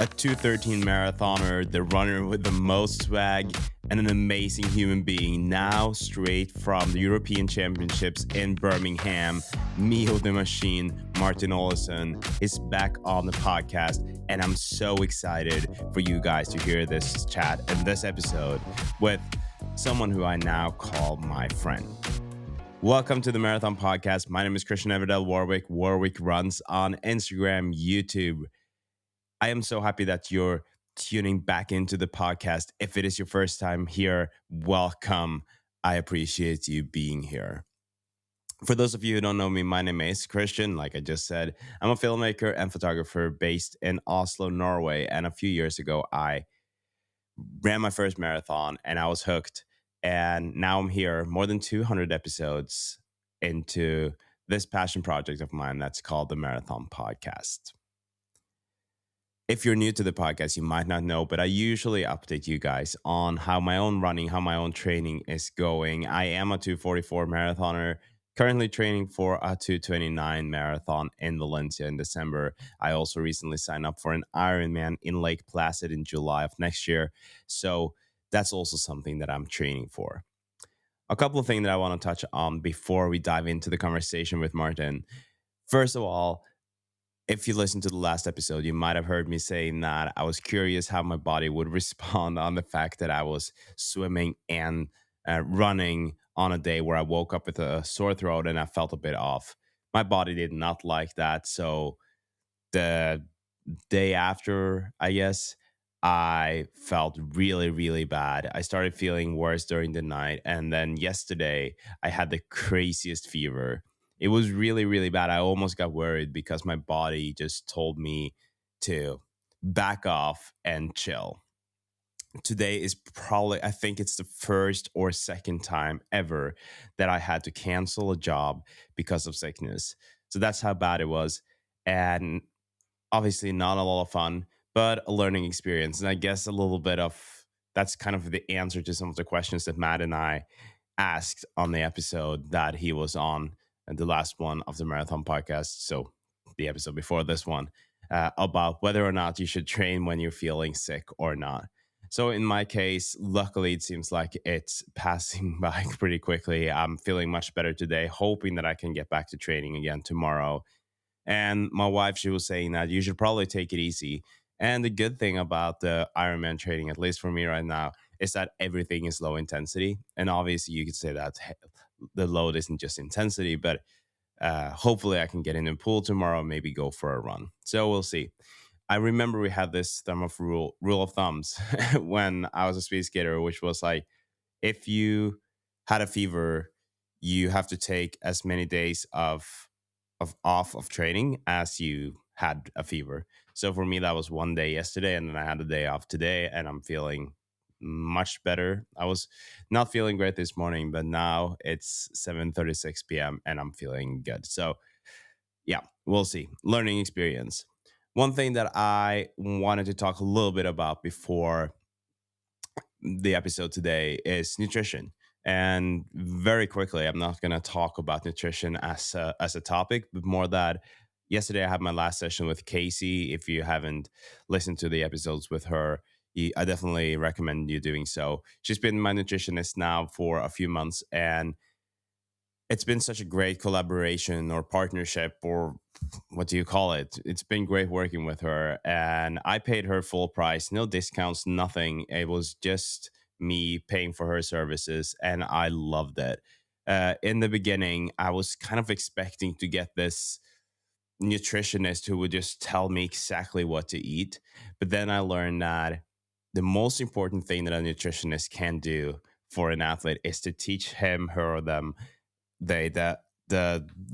a 2:13 marathoner, the runner with the most swag, and an amazing human being, now straight from the European Championships in Birmingham. MEO the Machine, Martin Olesen, is back on the podcast, and I'm so excited for you guys to hear this chat and this episode with someone who I now call my friend. Welcome to the Marathon Podcast. My name is Kristian Warwick. Warwick runs on Instagram, YouTube. I am so happy that you're tuning back into the podcast. If it is your first time here, welcome. I appreciate you being here. For those of you who don't know me, my name is Kristian. Like I just said, I'm a filmmaker and photographer based in Oslo, Norway. And a few years ago, I ran my first marathon and I was hooked. And now I'm here, more than 200 episodes into this passion project of mine that's called the Marathon Podcast. If you're new to the podcast, you might not know, but I usually update you guys on how my own running, how my own training is going. I am a 2:44 marathoner, currently training for a 2:29 marathon in Valencia in December. I also recently signed up for an Ironman in Lake Placid in July of next year. So that's also something that I'm training for. A couple of things that I want to touch on before we dive into the conversation with Martin. First of all, if you listened to the last episode, you might have heard me saying that I was curious how my body would respond on the fact that I was swimming and running on a day where I woke up with a sore throat and I felt a bit off. My body did not like that. So the day after, I guess, I felt really, really bad. I started feeling worse during the night. And then yesterday, I had the craziest fever. It was really, really bad. I almost got worried because my body just told me to back off and chill. Today is probably, I think it's the first or second time ever that I had to cancel a job because of sickness. So that's how bad it was. And obviously not a lot of fun, but a learning experience. And I guess a little bit of, that's kind of the answer to some of the questions that Matt and I asked on the episode that he was on, and the last one of the Marathon Podcast, so the episode before this one, about whether or not you should train when you're feeling sick or not. So in my case, luckily, it seems like it's passing by pretty quickly. I'm feeling much better today, hoping that I can get back to training again tomorrow. And my wife, she was saying that you should probably take it easy. And the good thing about the Ironman training, at least for me right now, is that everything is low intensity. And obviously you could say that the load isn't just intensity, but hopefully I can get in the pool tomorrow, maybe go for a run. So we'll see. I remember we had this rule of thumbs when I was a speed skater, which was like, if you had a fever, you have to take as many days off of training as you had a fever. So for me, that was one day yesterday, and then I had a day off today, and I'm feeling much better. I was not feeling great this morning, but now it's 7:36 p.m. and I'm feeling good. So yeah, we'll see. Learning experience. One thing that I wanted to talk a little bit about before the episode today is nutrition. And very quickly, I'm not going to talk about nutrition as a topic, but more that yesterday I had my last session with Casey. If you haven't listened to the episodes with her, I definitely recommend you doing so. She's been my nutritionist now for a few months, and it's been such a great collaboration or partnership, or what do you call it? It's been great working with her, and I paid her full price, no discounts, nothing. It was just me paying for her services, and I loved it. In the beginning, I was kind of expecting to get this nutritionist who would just tell me exactly what to eat, but then I learned that the most important thing that a nutritionist can do for an athlete is to teach him, her, or them the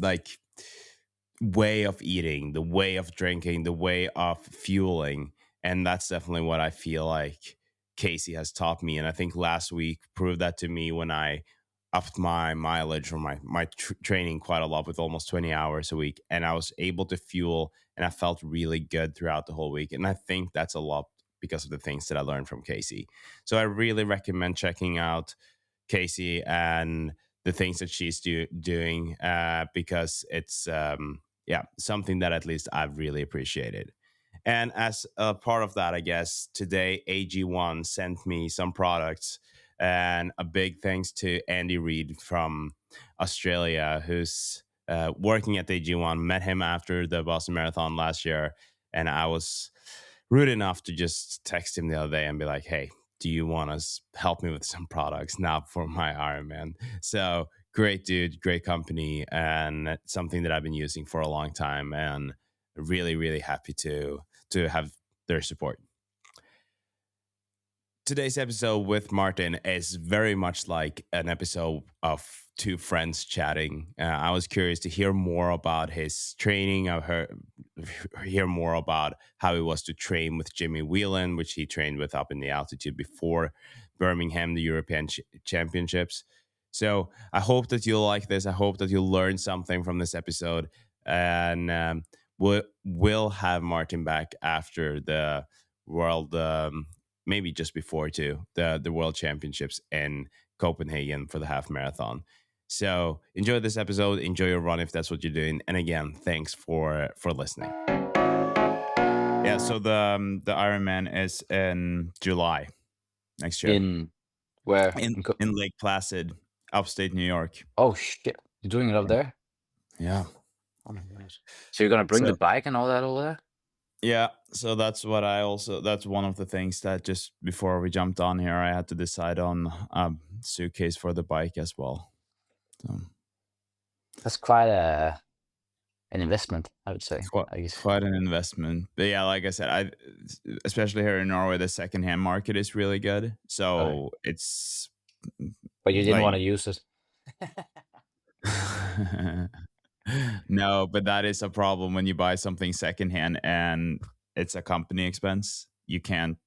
like way of eating, the way of drinking, the way of fueling. And that's definitely what I feel like Casey has taught me. And I think last week proved that to me when I upped my mileage or my training quite a lot with almost 20 hours a week. And I was able to fuel, and I felt really good throughout the whole week. And I think that's a lot because of the things that I learned from Casey. So I really recommend checking out Casey and the things that she's doing because it's something that at least I've really appreciated. And as a part of that, I guess today AG1 sent me some products, and a big thanks to Andy Reid from Australia, who's working at AG1. Met him after the Boston Marathon last year, and I was rude enough to just text him the other day and be like, "Hey, do you want to help me with some products now for my Ironman?" So great dude, great company, and something that I've been using for a long time, and really, really happy to have their support. Today's episode with Martin is very much like an episode of two friends chatting. I was curious to hear more about his training. Hear more about how it was to train with Jimmy Whelan, which he trained with up in the altitude before Birmingham, the European Championships. So I hope that you'll like this. I hope that you'll learn something from this episode, and we'll have Martin back after the world. Maybe just before too, the World Championships in Copenhagen for the half marathon. So enjoy this episode, enjoy your run if that's what you're doing, and again, thanks for listening. Yeah, so the Ironman is in July next year In where? in Lake Placid, upstate New York. Oh shit! You're doing it up there? Yeah. Oh my goodness! So you're gonna bring the So bike and all that over there? yeah, so that's what that's one of the things that just before we jumped on here, I had to decide on a suitcase for the bike as well. So That's quite an investment, I would say. quite I guess. quite an investment. But yeah, like I said, I especially here in Norway, the secondhand market is really good. Okay. So it's But you didn't like want to use it. no, but that is a problem when you buy something secondhand and it's a company expense. You can't.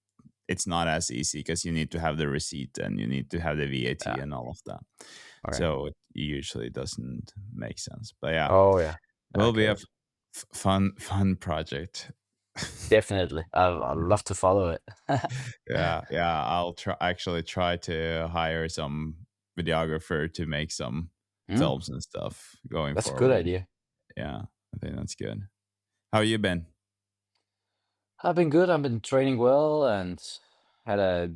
It's not as easy because you need to have the receipt and you need to have the VAT Yeah. and all of that. Okay. So it usually doesn't make sense. But yeah, Oh yeah. it will be a Okay. fun project. Definitely. I'd love to follow it. Yeah. I'll try to hire some videographer to make some Mm, films and stuff going that's a good forward. idea. Yeah, I think that's good. How you been? I've been good. I've been training well and had a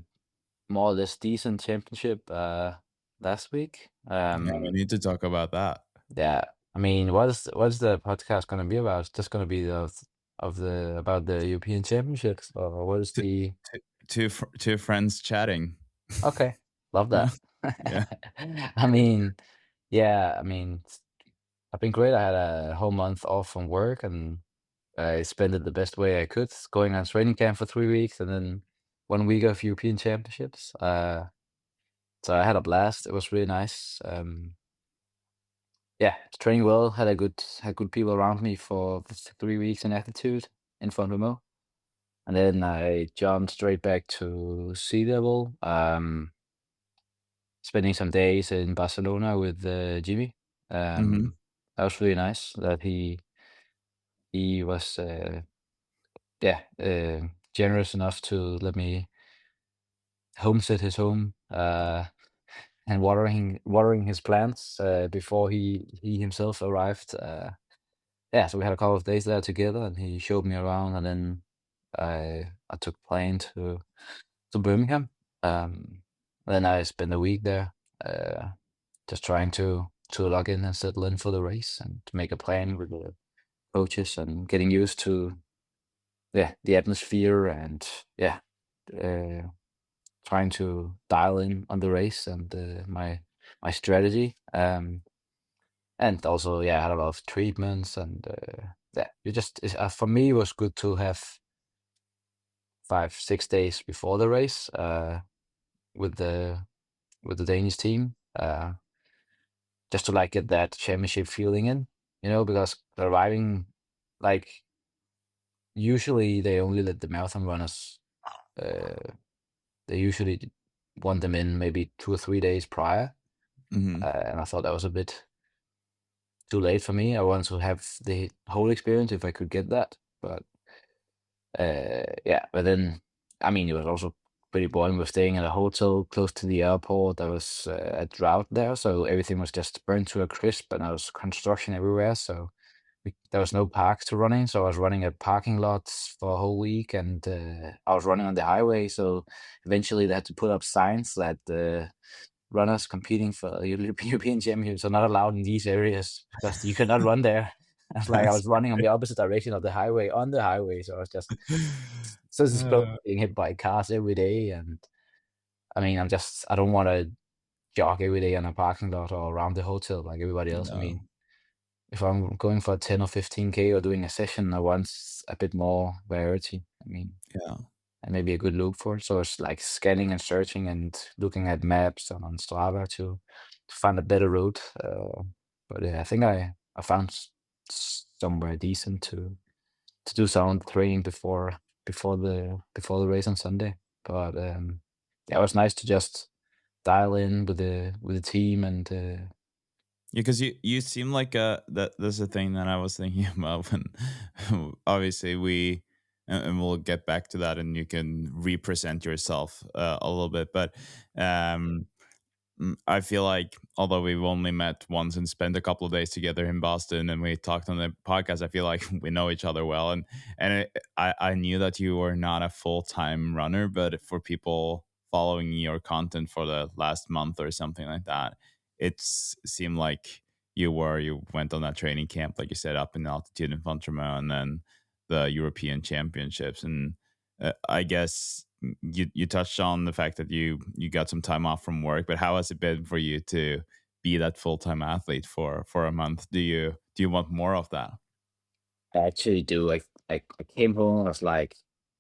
more or less decent championship last week. Yeah, we need to talk about that. Yeah. I mean, what's the podcast gonna be about? It's just gonna be of the about the European Championships, or what is T- the? two friends chatting. Okay, love that. Yeah. I mean, yeah. I mean, I've been great. I had a whole month off from work, and I spent it the best way I could, going on training camp for 3 weeks, and then 1 week of European Championships. So I had a blast. It was really nice. Yeah, training well. Had good people around me for 3 weeks in altitude in Font Romeu, and then I jumped straight back to sea level. Spending some days in Barcelona with Jimmy. Hmm. That was really nice. That he was yeah generous enough to let me homestead his home and watering his plants before he himself arrived. Yeah, so we had a couple of days there together, and he showed me around, and then I took plane to Birmingham. Then I spent a week there, just trying to log in and settle in for the race and to make a plan with the coaches and getting used to the atmosphere and uh, trying to dial in on the race and my strategy. And also, yeah, I had a lot of treatments and yeah, for me, it was good to have 5 6 days before the race with the Danish team, just to like get that championship feeling in, because arriving, like, usually they only let the marathon runners. Uh, they usually want them in maybe 2 or 3 days prior, Hmm. and I thought that was a bit too late for me. I wanted to have the whole experience if I could get that, but yeah. But then, I mean, it was also pretty boring. We're staying at a hotel close to the airport. There was a drought there, so everything was just burnt to a crisp, and there was construction everywhere. So there was no parks to run in, so I was running at parking lots for a whole week, and I was running on the highway. So eventually, they had to put up signs that runners competing for European Championships are not allowed in these areas because you cannot run there. I was like, I was running on the opposite direction of the highway on the highway, so I was just so exposed Uh, to being hit by cars every day. And I mean, I don't want to jog every day in a parking lot or around the hotel like everybody else. I no. mean, if I'm going for 10 or 15K or doing a session, I want a bit more variety. I mean, Yeah. and maybe a good look for it. So it's like scanning and searching and looking at maps and on Strava to find a better route. But yeah, I think I found somewhere decent to do some training before the race on Sunday. But yeah, it was nice to just dial in with the team and Yeah, because you seem like that's the thing that I was thinking about when obviously and we'll get back to that and you can represent yourself a little bit, but um I feel like although we've only met once and spent a couple of days together in Boston and we talked on the podcast, I feel like we know each other well. I knew that you were not a full time runner, but for people following your content for the last month or something like that, seemed like you went on that training camp, like you said, up in altitude in Font Romeu, and then the European Championships. And I guess you touched on the fact that you got some time off from work, but how has it been for you to be that full time athlete for a month? Do you want more of that? I actually do. I came home, I was like,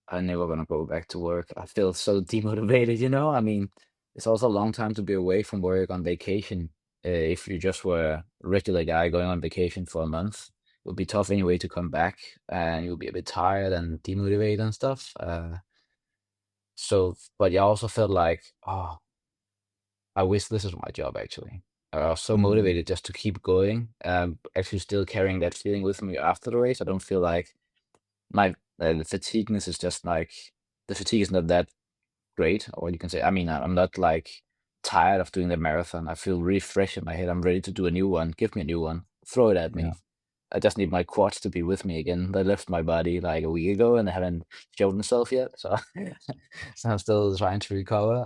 "I'm never gonna go back to work." I feel so demotivated, you know? I mean, it's also a long time to be away from work on vacation. If you just were a regular guy going on vacation for a month, it would be tough anyway to come back, and you'll be a bit tired and demotivated and stuff. But yeah, I also felt like, "Oh, I wish this was my job, actually." I was so Mm, motivated just to keep going, actually still carrying that feeling with me after the race. I don't feel like my the fatigueness is just like the fatigue is not that great, or you can say, I mean, I'm not like tired of doing the marathon. I feel really fresh in my head. I'm ready to do a new one. Give me a new one. Throw it at yeah. me. I just need my quads to be with me again. They left my body like a week ago and they haven't showed themselves yet. So, so I'm still trying to recover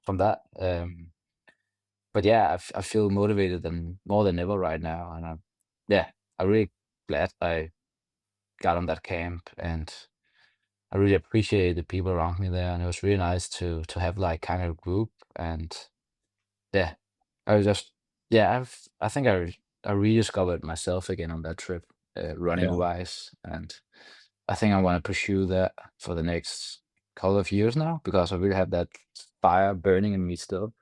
from that. But yeah, I feel motivated and more than ever right now. And yeah, I'm really glad I got on that camp, and I really appreciate the people around me there, and it was really nice to have like kind of a group. And yeah, I was just yeah, I think I rediscovered myself again on that trip, running Yeah. wise, and I think I want to pursue that for the next couple of years now because I really have that fire burning in me still.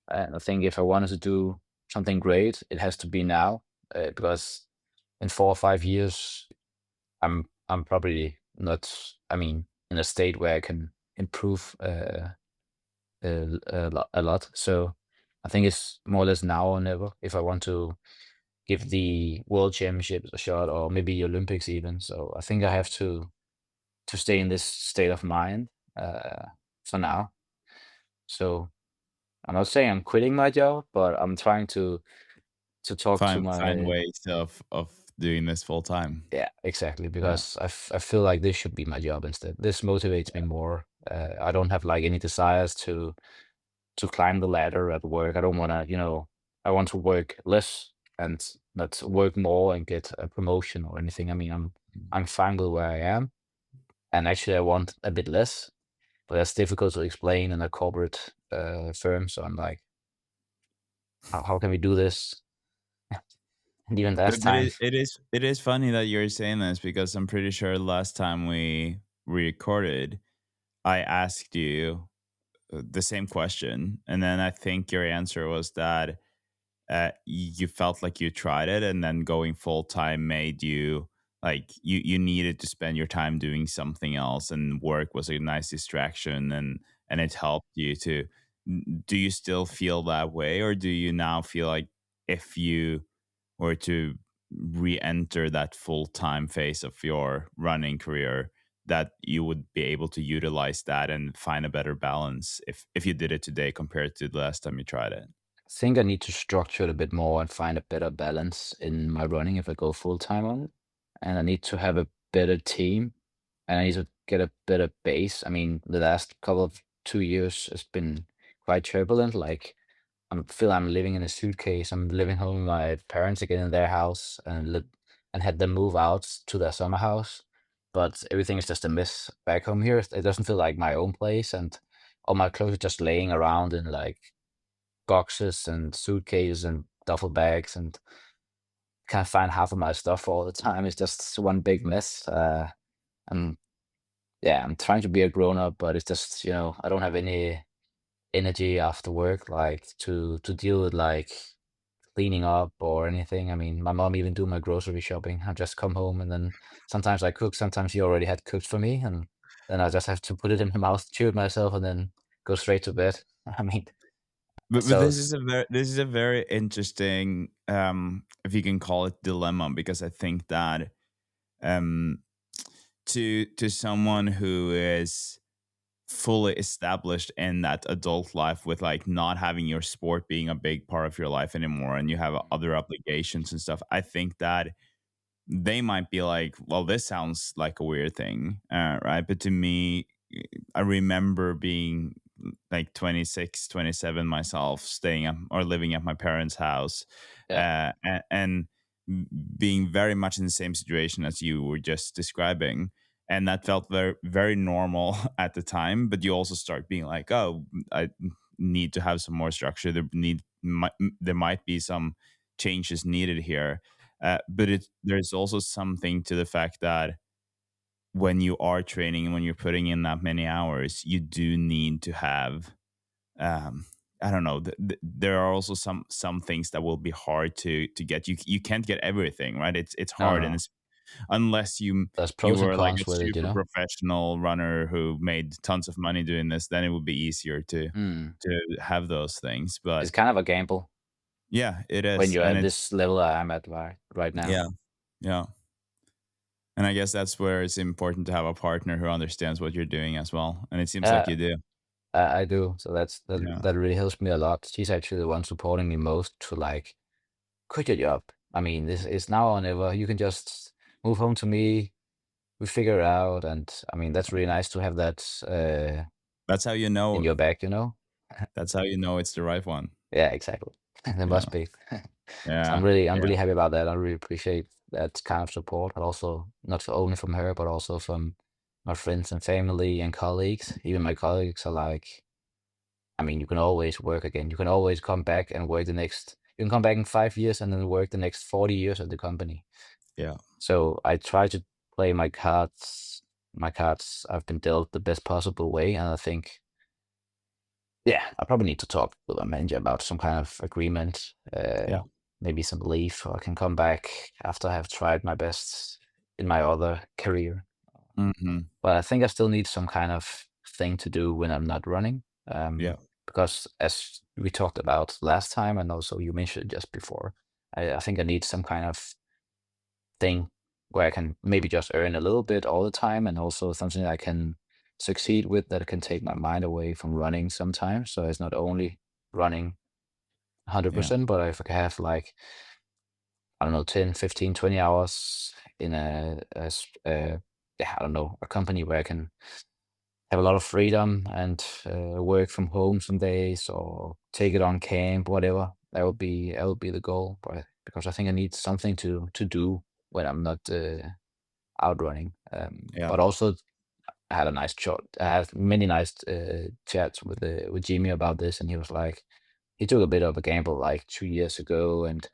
And I think if I wanted to do something great, it has to be now, because in 4 or 5 years I'm probably not, I mean, in a state where I can improve a lot. So I think it's more or less now or never if I want to give the World Championships a shot or maybe Olympics even. So I think I have to stay in this state of mind uh, for now. So I'm not saying I'm quitting my job, but I'm trying to talk to Find my ways of doing this full time. yeah, exactly, Yeah. because I feel like this should be my job instead. This motivates me more. I don't have like any desires to climb the ladder at work. I don't want to, I want to work less and not work more and get a promotion or anything. I mean, I'm fine with where I am, and actually, I want a bit less, but that's difficult to explain in a corporate firm. So I'm like, how can we do this? And even But last time, it is funny that you're saying this because I'm pretty sure last time we recorded, I asked you the same question, and then I think your answer was that you felt like you tried it, and then going full time made you like you needed to spend your time doing something else, and work was a nice distraction, and it helped you to. Do you still feel that way, or do you now feel like if you were to re-enter that full-time phase of your running career, that you would be able to utilize that and find a better balance if you did it today compared to the last time you tried it? think I need to structure it a bit more and find a better balance in my running if I go full time on it. And I need to have a better team, and I need to get a better base. I mean, the last couple of 2 years has been quite turbulent. Like feel I'm living in a suitcase. I'm living home with my parents again in their house and had them move out to their summer house. But everything is just a mess back home here. It doesn't feel like my own place, and all my clothes are just laying around in like boxes and suitcases and duffel bags, and can't find half of my stuff all the time. It's just one big mess. And yeah, I'm trying to be a grown up, but it's just, I don't have any energy after work, like to deal with like cleaning up or anything. I mean, my mom even do my grocery shopping. I just come home and then sometimes I cook, sometimes she already had cooked for me, and then I just have to put it in my mouth, chew it myself, and then go straight to bed. I mean, But so this is a very interesting, if you can call it, dilemma, because I think that, um, to someone who is fully established in that adult life, with like not having your sport being a big part of your life anymore, and you have other obligations and stuff, I think that they might be like, well, this sounds like a weird thing, right? But to me, I remember being like 26, 27 myself, staying at, or living at my parents' house, yeah, and being very much in the same situation as you were just describing. And that felt very, very normal at the time. But you also start being like, oh, I need to have some more structure. There might be some changes needed here. But there's also something to the fact that when you are training and when you're putting in that many hours, you do need to have, um, I don't know. There are also some things that will be hard to get. You can't get everything right. It's no, hard, and no, it's unless there's you pros and were like a cons with it, super professional runner who made tons of money doing this, then it would be easier Mm. to have those things. It's But kind of a gamble yeah, it when is, you're and at it's this level I'm at right now. yeah, yeah. And I guess that's where it's important to have a partner who understands what you're doing as well. And it seems like Yeah, you do. I do. So Yeah. that really helps me a lot. She's actually the one supporting me most to like quit your job. I mean, this is now or never. You can just move home to me. We figure it out, and I mean that's really nice to have that That's how you in know your back, you know. that's how you know it's the right one. Yeah, exactly. There Yeah. must be. So Yeah. I'm Yeah. really happy about that. I really appreciate that kind of support, but also not only from her, but also from my friends and family and colleagues. Even my colleagues are like, I mean, you can always work again. You can always come back and work the next. You can come back in 5 years and then work the next 40 years at the company. Yeah. So I try to play my cards I've been dealt the best possible way, and I think, yeah, I probably need to talk with my manager about some kind of agreement, Yeah. maybe some leave, so I can come back after I have tried my best in my other career. Hmm. But I think I still need some kind of thing to do when I'm not running, Yeah. because as we talked about last time, and also you mentioned just before, I think I need some kind of thing where I can maybe just earn a little bit all the time, and also something I can succeed with that can take my mind away from running sometimes. So it's not only running Yeah. 100%, but if I can have like, I don't know, 10, 15, 20 hours in yeah, I don't know, a company where I can have a lot of freedom and work from home some days or take it on camp, whatever. That would be the goal, but because I think I need something to do when I'm not out running. Yeah. But also I had a nice chat. I had many nice chats with Jimmy about this, and he was like, he took a bit of a gamble like 2 years ago, and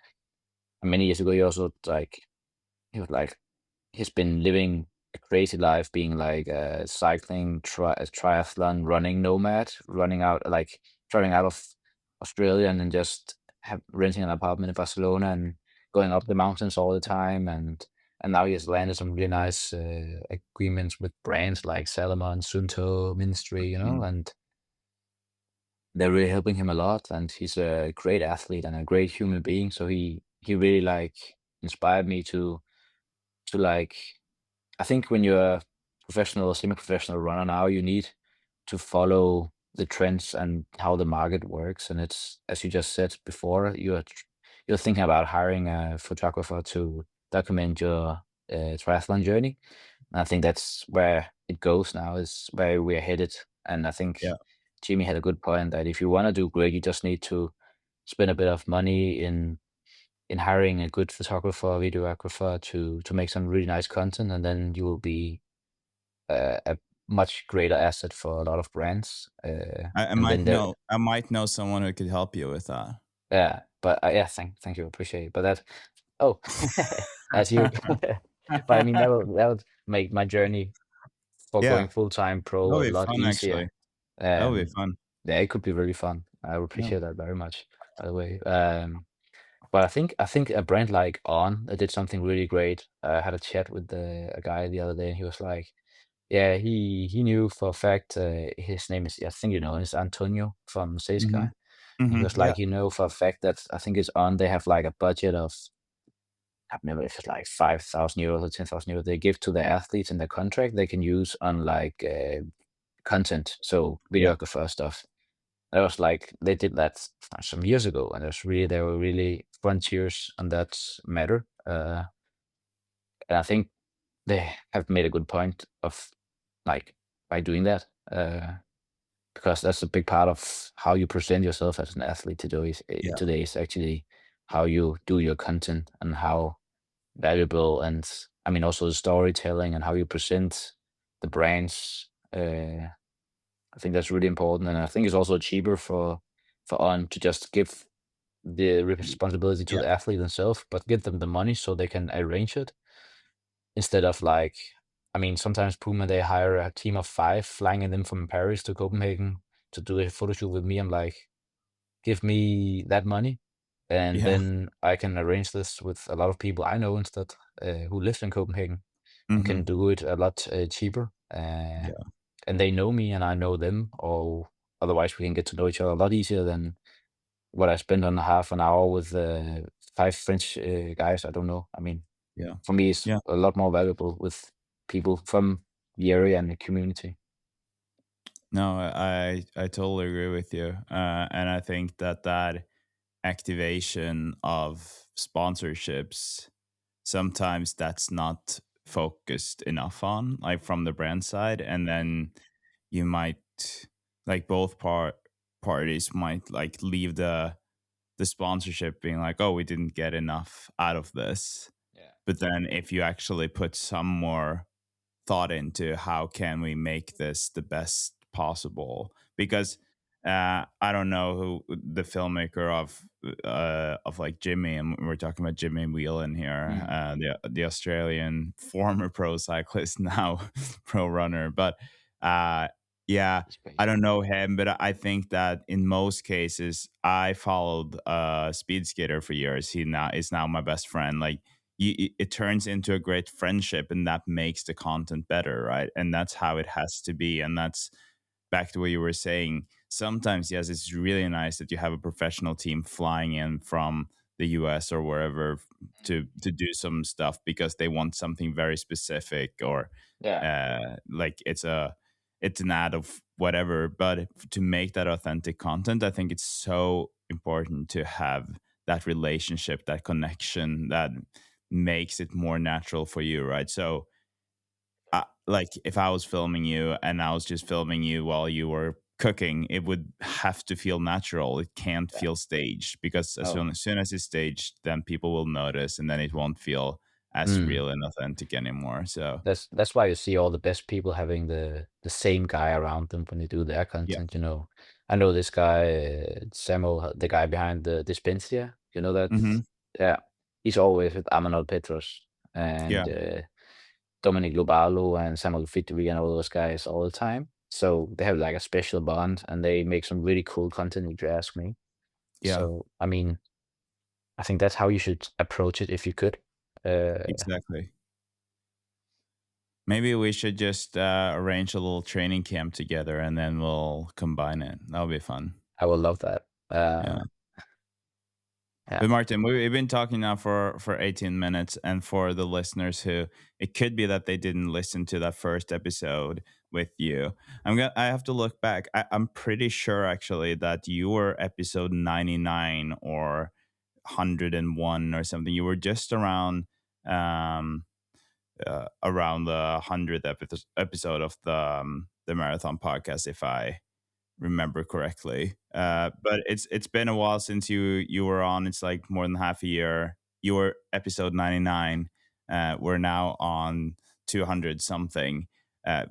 many years ago he also like he was like he's been living a crazy life, being like a cycling, a triathlon, running nomad, running out like traveling out of Australia and then just renting an apartment in Barcelona and going up the mountains all the time. And now he has landed some really nice agreements with brands like Salomon, Sunto, Ministry, Mhm. and they're really helping him a lot. And he's a great athlete and a great human being. So he really like inspired me to like I think when you're a professional, semi-professional runner now, you need to follow the trends and how the market works. And it's, as you just said before, you're thinking about hiring a photographer to document your triathlon journey. And I think that's where it goes now, is where we're headed. And I think Yeah. Jimmy had a good point that if you want to do great, you just need to spend a bit of money in hiring a good photographer, videographer to make some really nice content, and then you will be a much greater asset for a lot of brands. I And might then there, know I might know someone who could help you with that. yeah, but yeah, thank you, appreciate it. But that, oh, as you, but I mean that would make my journey for going Yeah, full time pro that'll a be lot fun actually. easier. That'll be Um, fun. yeah, it could be really fun. I would Yeah. appreciate that very much, by the way. But I think a brand like On did something really great. I had a chat with a guy the other day, and he was like, yeah, he knew for a fact, his name is, I think you know, it's Antonio from Mhm. Sky. And he Mhm. was Yeah. like, for a fact that I think it's On. They have like a budget of, I can't remember if it's like 5,000 euros or 10,000 euros they give to the athletes in their contract they can use on like content, so Yeah. videographer stuff. That was like they did that some years ago, and they were really frontiers on that matter. And I think they have made a good point of like by doing that, because that's a big part of how you present yourself as an athlete Yeah. today is actually how you do your content and how valuable, and I mean also the storytelling and how you present the brands. I think that's really important, and I think it's also cheaper for On to just give the responsibility to Yeah. the athlete themselves, but give them the money so they can arrange it instead of like, I mean, sometimes Puma they hire a team of 5 flying in them from Paris to Copenhagen to do a photo shoot with me. I'm like, give me that money, and Yeah. then I can arrange this with a lot of people I know instead, who live in Copenhagen, and can Mhm. do it a lot cheaper. Yeah. And they know me and I know them, or otherwise we can get to know each other a lot easier than what I spent on half an hour with 5 French guys I don't know. I mean, Yeah. for me, it's Yeah. a lot more valuable with people from the area and the community. No, I totally agree with you. And I think that activation of sponsorships, sometimes that's not focused enough on, like from the brand side, and then you might, like both parties might like leave the sponsorship being like, oh, we didn't get enough out of this. Yeah. But then if you actually put some more thought into how can we make this the best possible, because I don't know who the filmmaker of like Jimmy, and we're talking about Jimmy Whelan here, Mm. the Australian former pro cyclist, now pro runner, but uh yeah, It's I crazy. don't know him, but I think that in most cases, I followed a speed skater for years. He now is now my best friend. Like it turns into a great friendship, and that makes the content better, right? And that's how it has to be. And that's back to what you were saying. Sometimes, yes, it's really nice that you have a professional team flying in from the US or wherever to do some stuff because they want something very specific, or Yeah. like it's an ad of whatever. But to make that authentic content, I think it's so important to have that relationship, that connection, that makes it more natural for you, right? So like if I was filming you and I was just filming you while you were cooking, it would have to feel natural. It can't Yeah. feel staged, because Oh. as soon as it's staged, then people will notice, and then it won't feel as Mm. real and authentic anymore. So That's why you see all the best people having the same guy around them when they do their yeah. content. I know this guy, Samuel, the guy behind the Dispensia. You know that? Hmm. Yeah, he's always with Amanol Petros and Yeah. Dominic Lobarlo and Samuel Fitri and all those guys all the time. So they have like a special bond, and they make some really cool content, if you ask me. Yeah. So I mean, I think that's how you should approach it if you could. Uh, Exactly. Maybe we should just arrange a little training camp together, and then we'll combine it. That'll be fun. I would love that. Yeah. Yeah. But Martin, we've been talking now for 18 minutes, and for the listeners who, it could be that they didn't listen to that first episode, with you. I have to look back. I'm pretty sure actually that you were episode 99 or 101 or something. You were just um around the 100th episode of the marathon podcast, if I remember correctly. But it's been a while since you were on. It's like more than half a year. You were episode 99. We're now on 200 something. Uh,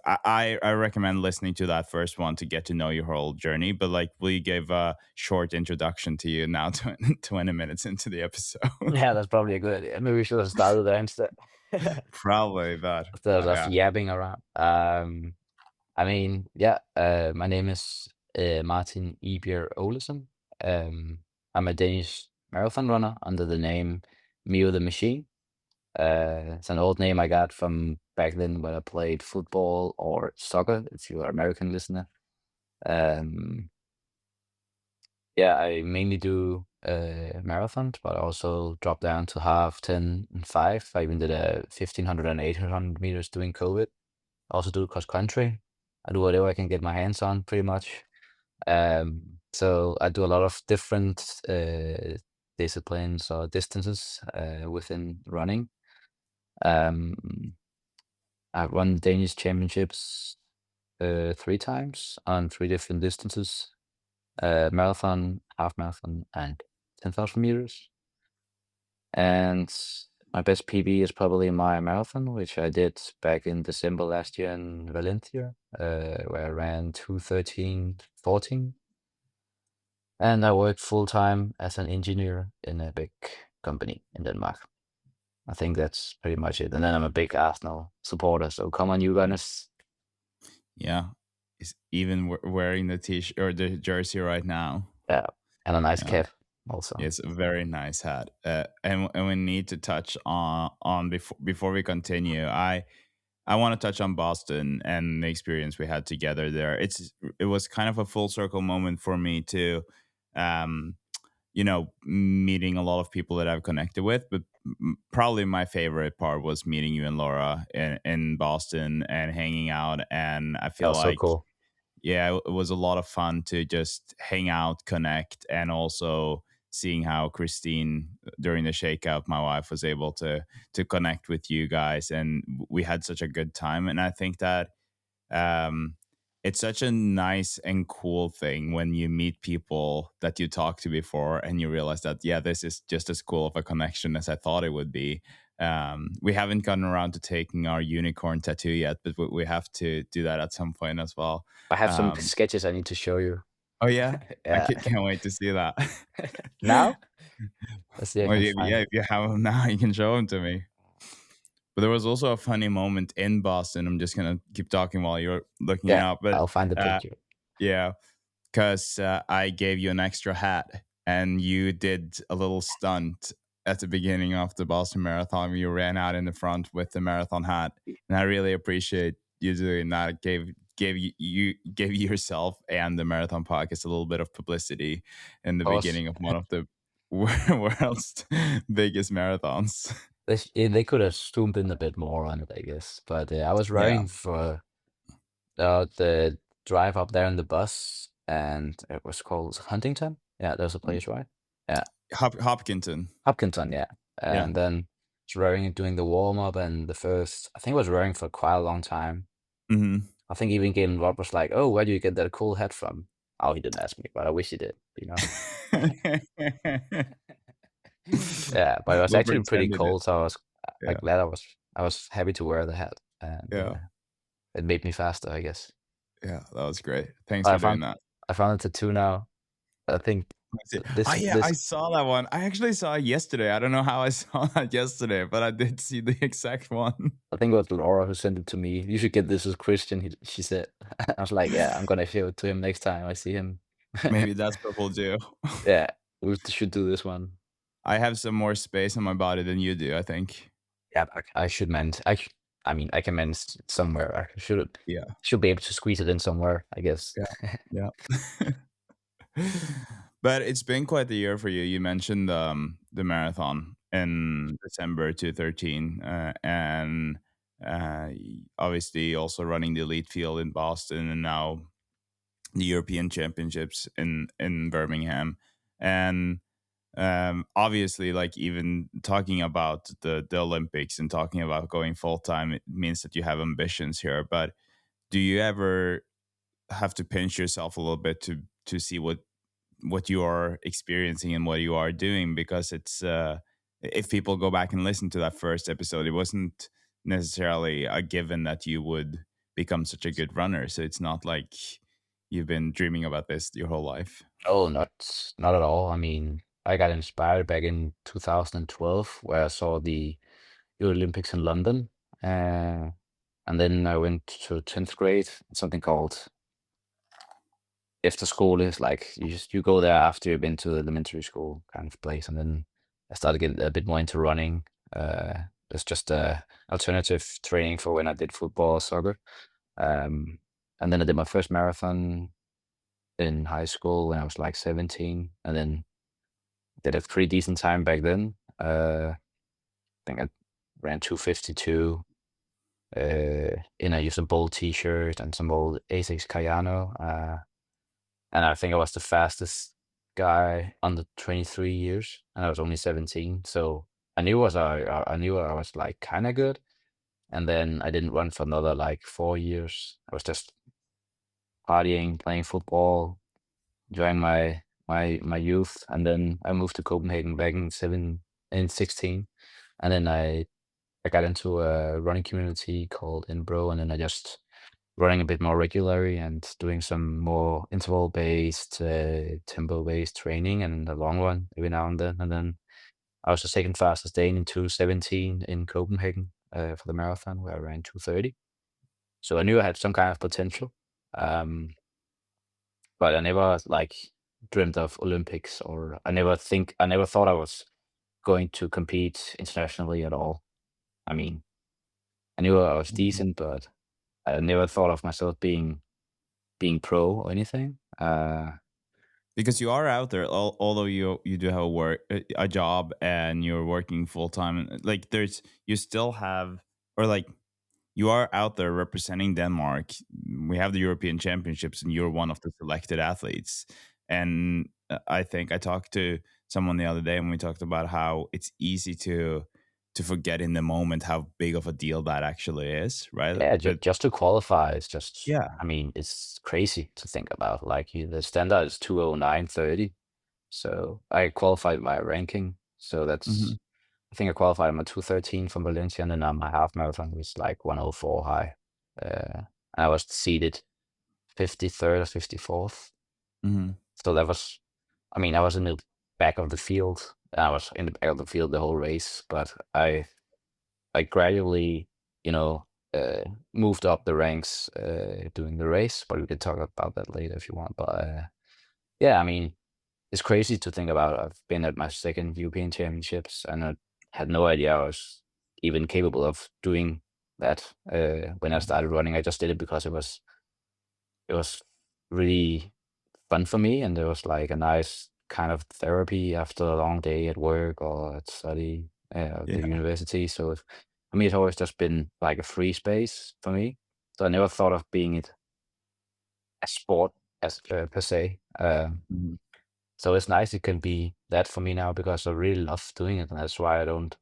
I recommend listening to that first one to get to know your whole journey. But like we gave a short introduction to you now, 20 minutes into the episode. Yeah, that's probably a good idea. Maybe we should have started there instead. Probably, but Instead of yeah. yapping around. I mean, yeah, my name is Martin Egebjerg Olesen. I'm a Danish marathon runner under the name MEO the Machine. It's an old name I got from back then when I played football or soccer, if you're an American listener. Um, yeah, I mainly do marathons, but I also dropped down to half, 10, and 5. I even did a 1500 and 800 meters during COVID. I also do cross country. I do whatever I can get my hands on, pretty much. So I do a lot of different disciplines or distances within running. Um, I've run Danish championships 3 times on 3 different distances: marathon, half marathon, and 10,000 meters. And my best PB is probably my marathon, which I did back in December last year in Valencia, where I ran 2:13:14. And I work full time as an engineer in a big company in Denmark. I think that's pretty much it. And then I'm a big Arsenal supporter. So come on, you Gunners. Yeah, is even wearing the t-shirt or the jersey right now. Yeah. And a nice Yeah, cap also. it's a very nice hat. And we need to touch on before we continue. I want to touch on Boston and the experience we had together there. It was kind of a full circle moment for me too. Um, meeting a lot of people that I've connected with, but probably my favorite part was meeting you and Laura in Boston and hanging out. And I That feel was so like, cool. yeah, it was a lot of fun to just hang out, connect, and also seeing how Christine during the shakeout, my wife, was able to connect with you guys, and we had such a good time. And I think that um, it's such a nice and cool thing when you meet people that you talked to before and you realize that, yeah, this is just as cool of a connection as I thought it would be. We haven't gotten around to taking our unicorn tattoo yet, but we have to do that at some point as well. I have some um, sketches I need to show you. oh yeah, I Yeah. can't wait to see that. Now? Let's see if I Well, can yeah, find if you have them now, you can show them to me. But there was also a funny moment in Boston. I'm just gonna keep talking while you're looking it Yeah, up, but I'll find the uh, picture. yeah, because I gave you an extra hat and you did a little stunt at the beginning of the Boston Marathon. You ran out in the front with the marathon hat, and I really appreciate you doing that. It gave yourself and the marathon podcast a little bit of publicity in the Of course. beginning of one of the world's biggest marathons. They could have zoomed in a bit more on it, I guess. But I was Yeah. running for the drive up there in the bus, and it was called Huntington. Yeah, there's a place, right? Yeah, Hopkinton. Hopkinton. Yeah, Yeah. and then was rowing doing the warm up and the first. I think I was rowing for quite a long time. Hmm. I think even Galen Rob was like, "Oh, where do you get that cool hat from?" Oh, he didn't ask me, but I wish he did. You know. Yeah, but it was We'll actually pretty pretend it. cold, so I was Yeah. glad I was happy to wear the hat, and Yeah. it made me faster, I guess. Yeah. That was great. Thanks But for doing that. I found a tattoo now. I think That's it. Oh this yeah, I this saw that one. I actually saw it yesterday. I don't know how I saw that yesterday, but I did see the exact one. I think it was Laura who sent it to me. You should get this as Christian. She said. I was like, yeah, I'm gonna show it to him next time I see him. Maybe that's what we'll do. Yeah, we should do this one. I have some more space on my body than you do, I think. Yeah, but I should manage. I mean, I can manage it somewhere. I Yeah. should be able to squeeze it in somewhere, I guess. Yeah. Yeah. But it's been quite the year for you. You mentioned the marathon in December 2013, and Obviously, also running the elite field in Boston, and now the European Championships in Birmingham. And obviously, like, even talking about the Olympics and talking about going full time, it means that you have ambitions here. But do you ever have to pinch yourself a little bit to see what you are experiencing and what you are doing? Because it's if people go back and listen to that first episode, it wasn't necessarily a given that you would become such a good runner. So it's not like you've been dreaming about this your whole life. Oh, not at all. I mean, I got inspired back in 2012 where I saw the Olympics in London. Uh, and then I went to 10th grade, something called after school is like you go there after you've been to elementary school kind of place. And then I started getting a bit more into running. It's just alternative training for when I did football or soccer. Um, and then I did my first marathon in high school when I was like 17, and then did a pretty decent time back then. I think I ran 2:52 in a Usain Bolt t-shirt and some old Asics Cayano. And I think I was the fastest guy under 23 years, and I was only 17. So I knew I was like kind of good. And then I didn't run for another like 4 years. I was just partying, playing football, enjoying my youth. And then I moved to Copenhagen back in 16, and then I got into a running community called Inbro, and then I just running a bit more regularly and doing some more interval-based, tempo-based training and a long one every now and then. And then I was the second fastest Dane in 2:17 in Copenhagen for the marathon, where I ran 2:30. So I knew I had some kind of potential, um, but I never like dreamt of Olympics, or I never thought I was going to compete internationally at all. I mean, I knew I was Mhm. decent, but I never thought of myself being pro or anything. Because you are out there, although you do have a job and you're working full time. Like, there's you still have, or like, you are out there representing Denmark. We have the European Championships, and you're one of the selected athletes. And I think I talked to someone the other day, and we talked about how it's easy to forget in the moment how big of a deal that actually is, right? Yeah, But just to qualify is just, yeah. I mean, it's crazy to think about. Like the standard is 2:09:30. So I qualified my ranking. So Hmm. I think I qualified on my 2:13 from Valencia, and then on my half marathon was like 1:04 high. And I was seeded 53rd or 54th. Hmm. So that was, I mean, I was in the back of the field. And I was in the back of the field the whole race, but I gradually, you know, moved up the ranks during the race, but we can talk about that later if you want. But yeah, I mean, it's crazy to think about. I've been at my second European Championships, and I had no idea I was even capable of doing that when I started running. I just did it because it was really fun for me, and it was like a nice kind of therapy after a long day at work or at study the Yeah. university. So for me, it's always just been like a free space for me. So I never thought of being it a sport as per se. Mhm. So it's nice it can be that for me now because I really love doing it, and that's why I don't.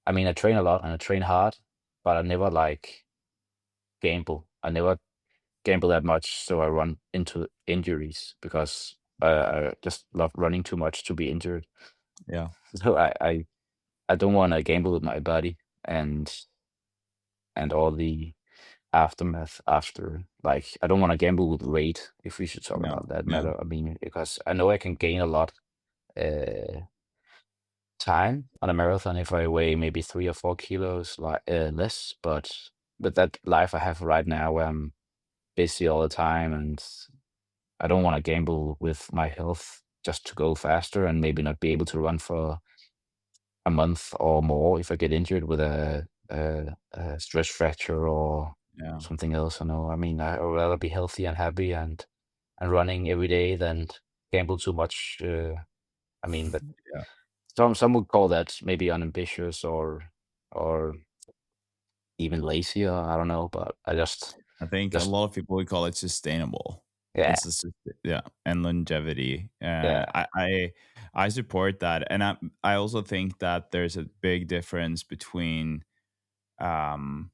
I mean, I train a lot and I train hard, but I never like gamble. I never gamble that much, so I run into injuries because I just love running too much to be injured. Yeah. So I don't want to gamble with my body and all the aftermath after. Like I don't want to gamble with weight. If we should talk Yeah. about that Yeah. matter, I mean, because I know I can gain a lot uh, time on a marathon if I weigh maybe 3 or 4 kilos less, but with that life I have right now where I'm busy all the time and I don't want to gamble with my health just to go faster and maybe not be able to run for a month or more if I get injured with a stress fracture or Yeah. something else. I know. I mean, I'd rather be healthy and happy and running every day than gamble too much. I mean, but some would call that maybe unambitious or even lazy, or I don't know, but I I think a just lot of people would call it sustainable. yeah, It's just, yeah, and longevity. yeah, I support that, and I also think that there's a big difference between um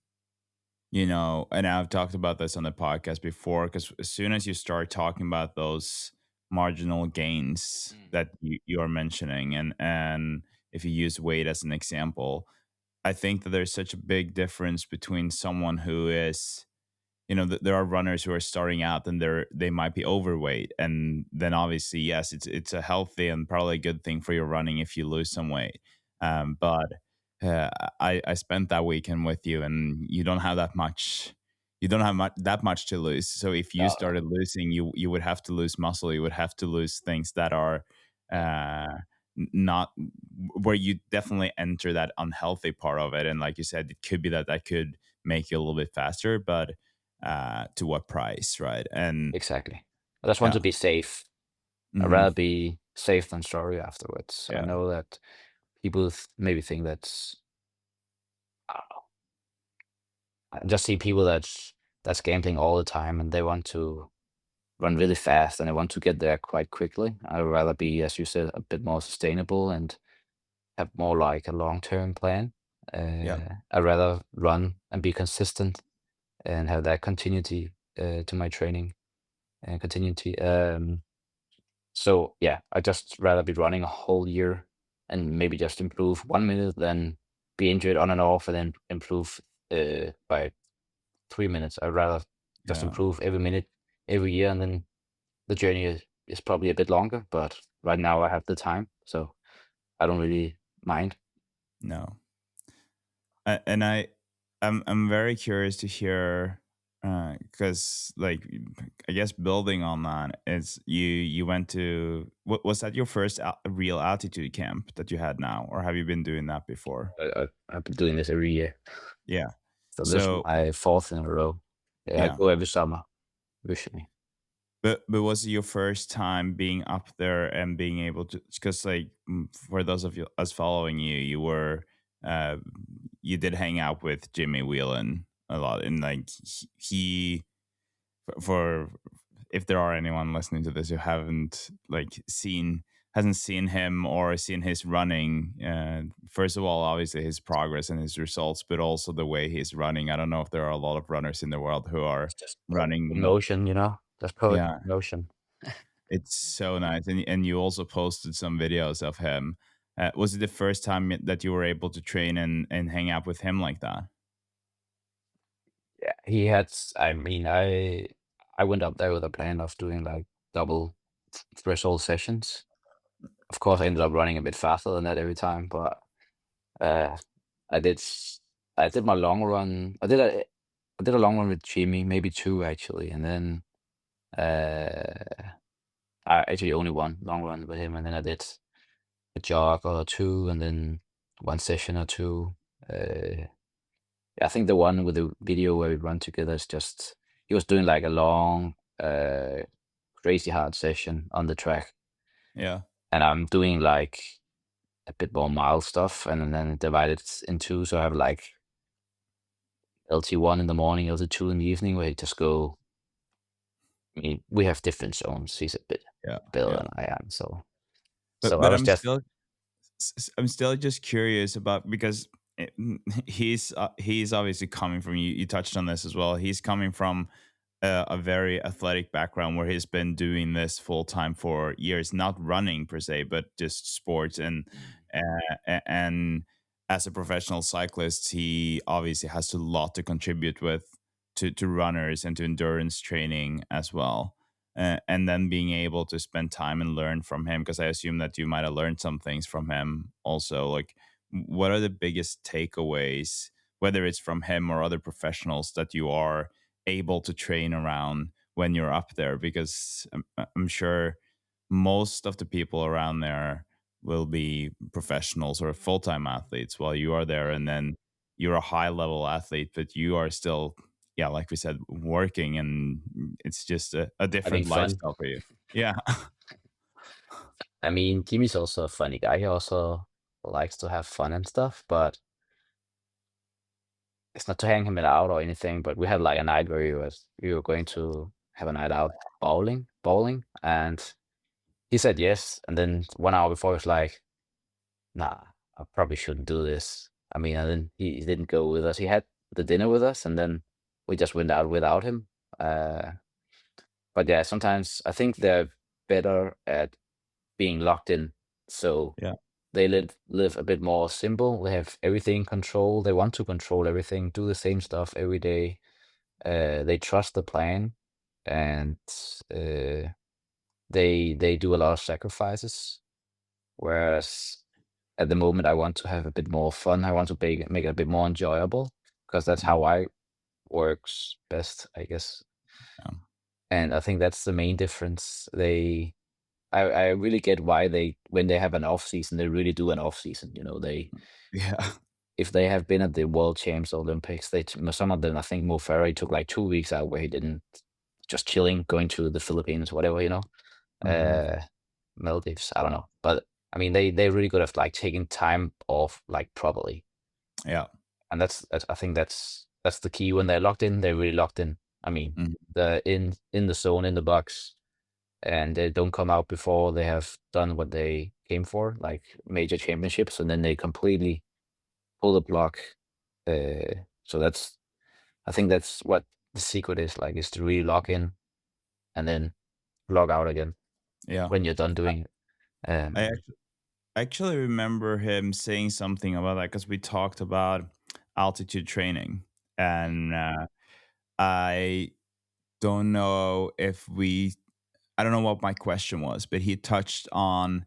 and I've talked about this on the podcast before, because as soon as you start talking about those marginal gains mm, that you are mentioning, and if you use weight as an example, I think that there's such a big difference between someone who is, there are runners who are starting out and they might be overweight, and then obviously, yes, it's a healthy and probably a good thing for your running if you lose some weight. But uh, I spent that weekend with you, and you don't have that much to lose. So if you no, no, started losing, you would have to lose muscle, you would have to lose things that are yeah, uh not where you definitely enter that unhealthy part of it. And like you said, it could be that could make you a little bit faster, but to what price, right? And exactly. I just want yeah, to be safe. I'd hmm, rather be safe than sorry afterwards. I yeah, know that people maybe think that's I don't know. I just see people that's gambling all the time, and they want to run really fast and they want to get there quite quickly. I'd rather be, as you said, a bit more sustainable and have more like a long-term plan. yeah, I'd rather run and be consistent and have that continuity to my training and continuity. So yeah, I just rather be running a whole year and maybe just improve 1 minute than be injured on and off and then improve by 3 minutes. I'd rather just yeah. improve every minute every year, and then the journey is probably a bit longer. But right now I have the time, so I don't really mind. No, and I'm very curious to hear, because like, I guess building on that is you went to, what was that, your first real altitude camp that you had now, or have you been doing that before? I've been doing this every year, Yeah. so this is So my fourth in a row. Yeah, I yeah. go every summer usually. But was it your first time being up there and being able to? Because like, for those of you us following you, uh you did hang out with Jimmy Whelan a lot, and like he for if there are anyone listening to this who haven't like seen hasn't seen him or seen his running, first of all, obviously his progress and his results, but also the way he's running. I don't know if there are a lot of runners in the world who are It's just poetry in running. motion, just poetry Yeah, in motion. it's so nice, and you also posted some videos of him. Was it the first time that you were able to train and hang out with him like that? Yeah, I mean, I went up there with a plan of doing like double threshold sessions. Of course, I ended up running a bit faster than that every time, but uh, I did I did my long run. I did a long run with Jimmy, maybe two actually, and then uh, I actually only one long run with him, and then I did a jog or two, and then one session or two. Uh, I think the one with the video where we run together is just he was doing like a long, crazy hard session on the track, Yeah, and I'm doing like a bit more mild stuff, and then divide it in two. So I have like LT1 in the morning, LT2 in the evening, where you just go. I mean, we have different zones. He's a bit yeah, better yeah. than I am, so I But was just I'm still just curious about, because he's obviously coming from, you touched on this as well. He's coming from a very athletic background where he's been doing this full time for years, not running per se, but just sports. And as a professional cyclist, he obviously has a lot to contribute with to runners and to endurance training as well. And then being able to spend time and learn from him, because I assume that you might have learned some things from him also. Like, what are the biggest takeaways, whether it's from him or other professionals, that you are able to train around when you're up there? Because I'm sure most of the people around there will be professionals or full-time athletes while you are there, and then you're a high level athlete, but you are still, yeah, like we said, working, and it's just a having different fun. lifestyle for you. Yeah. I mean, Jimmy's also a funny guy. He also likes to have fun and stuff, but it's not to hang him out or anything, but we had like a night where we were going to have a night out bowling, and he said yes, and then 1 hour before he was like, "Nah, I probably shouldn't do this." I mean, and then he didn't go with us. He had the dinner with us, and then we just went out without him. Uh, but yeah, sometimes I think they're better at being locked in, so Yeah. they live a bit more simple. They have everything controlled. They want to control everything, do the same stuff every day. They trust the plan, and uh, they do a lot of sacrifices. Whereas at the moment, I want to have a bit more fun. I want to make it a bit more enjoyable because that's Mm, how I works best, I guess. yeah. And I think that's the main difference. I really get why when they have an off season, they really do an off season. You know, Yeah. if they have been at the World Champs Olympics, some of them, I think Mo Farah took like 2 weeks out where he didn't, just chilling, going to the Philippines, whatever, Hmm. uh, Maldives. I don't know, but I mean, they're really good at like taking time off like properly, Yeah. and that's I think that's the key. When they're locked in, they're really locked in. I mean, Mhm. they're in the zone, in the box, and they don't come out before they have done what they came for, like major championships, and then they completely pull the plug. So I think that's what the secret is, like, is to really log in and then log out again Yeah. when you're done doing it. I Um, actually remember him saying something about that because we talked about altitude training, and I don't know if we. I don't know what my question was, but he touched on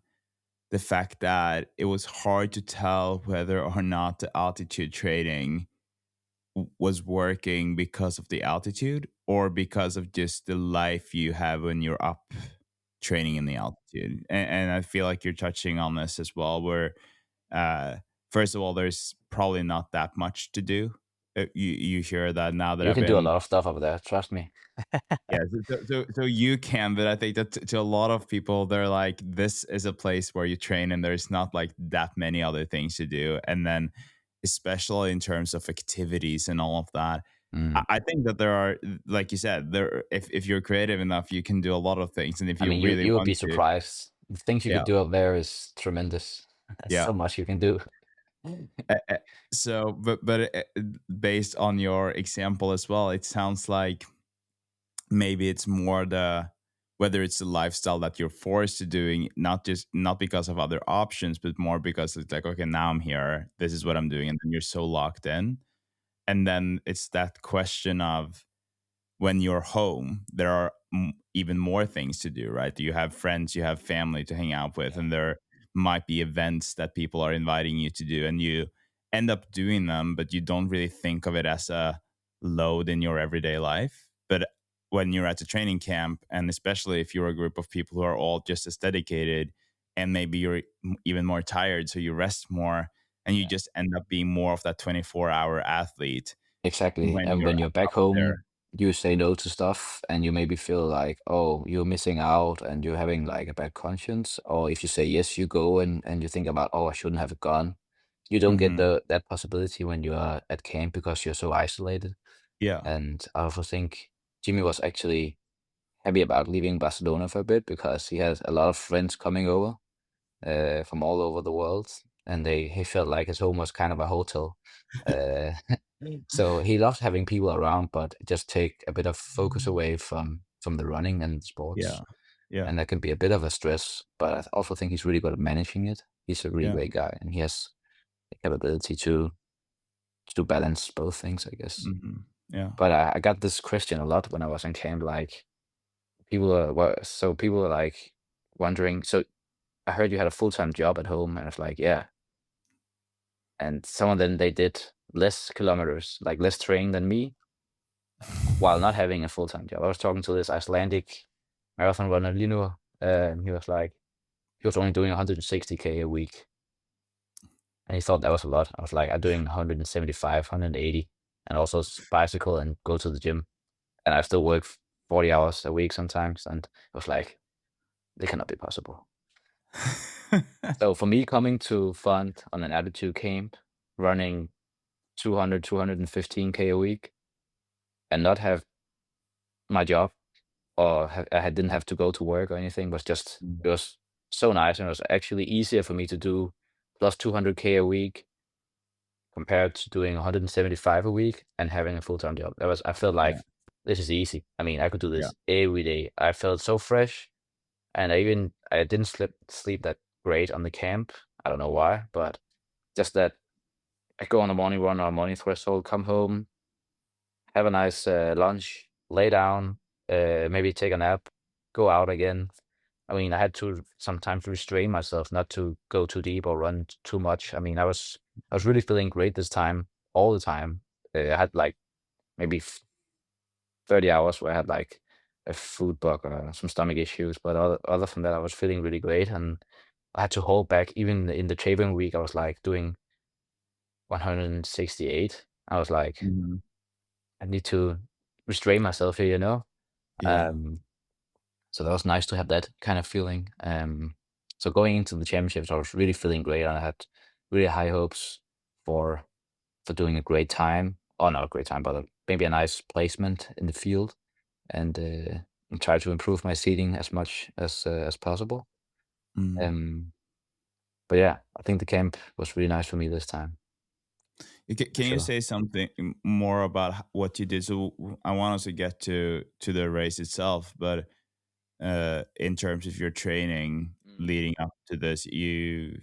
the fact that it was hard to tell whether or not the altitude training was working because of the altitude or because of just the life you have when you're up training in the altitude. And I feel like you're touching on this as well, where uh, first of all, there's probably not that much to do. You hear that now that you I've can do a been. lot of stuff over there, trust me. Yeah, so you can, but I think that to a lot of people, they're like, this is a place where you train, and there's not like that many other things to do. And then, especially in terms of activities and all of that, Mm. I think that there are, like you said, there. If you're creative enough, you can do a lot of things, and if I you mean, you really you would be want to, surprised. The things you yeah, could do up there is tremendous. There's yeah. so much you can do. So, based on your example as well, it sounds like maybe it's more the whether it's the lifestyle that you're forced to doing, not because of other options, but more because it's like, okay, now I'm here, this is what I'm doing, and then you're so locked in. And then it's that question of when you're home, there are even more things to do, right? You have friends, you have family to hang out with, Yeah. and there might be events that people are inviting you to do, and you end up doing them, but you don't really think of it as a load in your everyday life. But when you're at the training camp, and especially if you're a group of people who are all just as dedicated, and maybe you're even more tired, so you rest more, and you Yeah. just end up being more of that 24-hour athlete Exactly. when And you're when you're back up there. home, you say no to stuff and you maybe feel like, oh, you're missing out and you're having like a bad conscience. Or if you say yes, you go and you think about, oh, I shouldn't have gone. You don't get Hmm. that possibility when you are at camp because you're so isolated. Yeah. And I also think Jimmy was actually happy about leaving Barcelona for a bit because he has a lot of friends coming over from all over the world, and he felt like his home was kind of a hotel. Uh, so he loves having people around, but just take a bit of focus away from the running and Yeah. sports, Yeah. and that can be a bit of a stress. But I also think he's really good at managing it. He's a really Yeah. great guy, and he has the capability to balance both things, I guess. Mhm. Yeah. But I got this question a lot when I was in camp. Like people were like wondering. So I heard you had a full time job at home, and I was like, yeah. And some of them, they did less kilometers, like less training than me, while not having a full time job. I was talking to this Icelandic marathon runner, Linur, and he was like, he was only doing 160K a week, and he thought that was a lot. I was like, I'm doing 175, 180, and also bicycle and go to the gym, and I still work 40 hours a week sometimes, and it was like, they cannot be possible. So for me, coming to Font on an altitude camp, running 200, 215K a week and not have my job or didn't have to go to work or anything was just Mm. it was so nice, and it was actually easier for me to do plus 200K a week compared to doing 175 a week and having a full-time job. That was I felt Yeah, like this is easy. I mean, I could do yeah. this every day. I felt so fresh, and I didn't sleep that great on the camp. I don't know why, but just that I go on a morning run or a morning threshold, come home, have a nice lunch, lay down, maybe take a nap, go out again. I mean, I had to sometimes restrain myself not to go too deep or run too much. I mean, I was really feeling great this time, all the time. I had like maybe 30 hours where I had like a food bug or some stomach issues, but other from that, I was feeling really great, and I had to hold back. Even in the tapering week, I was like doing 168. I was like, Mhm. I need to restrain myself here, you know. Yeah. Um, So that was nice to have that kind of feeling. So going into the championships, I was really feeling great, and I had really high hopes for doing a great time. Or not a great time, but maybe a nice placement in the field, and try to improve my seating as much as possible. Mhm. Um, but yeah, I think the camp was really nice for me this time, for Can you sure. say something more about what you did? So I want us to get to the race itself, but in terms of your training Mm. leading up to this, you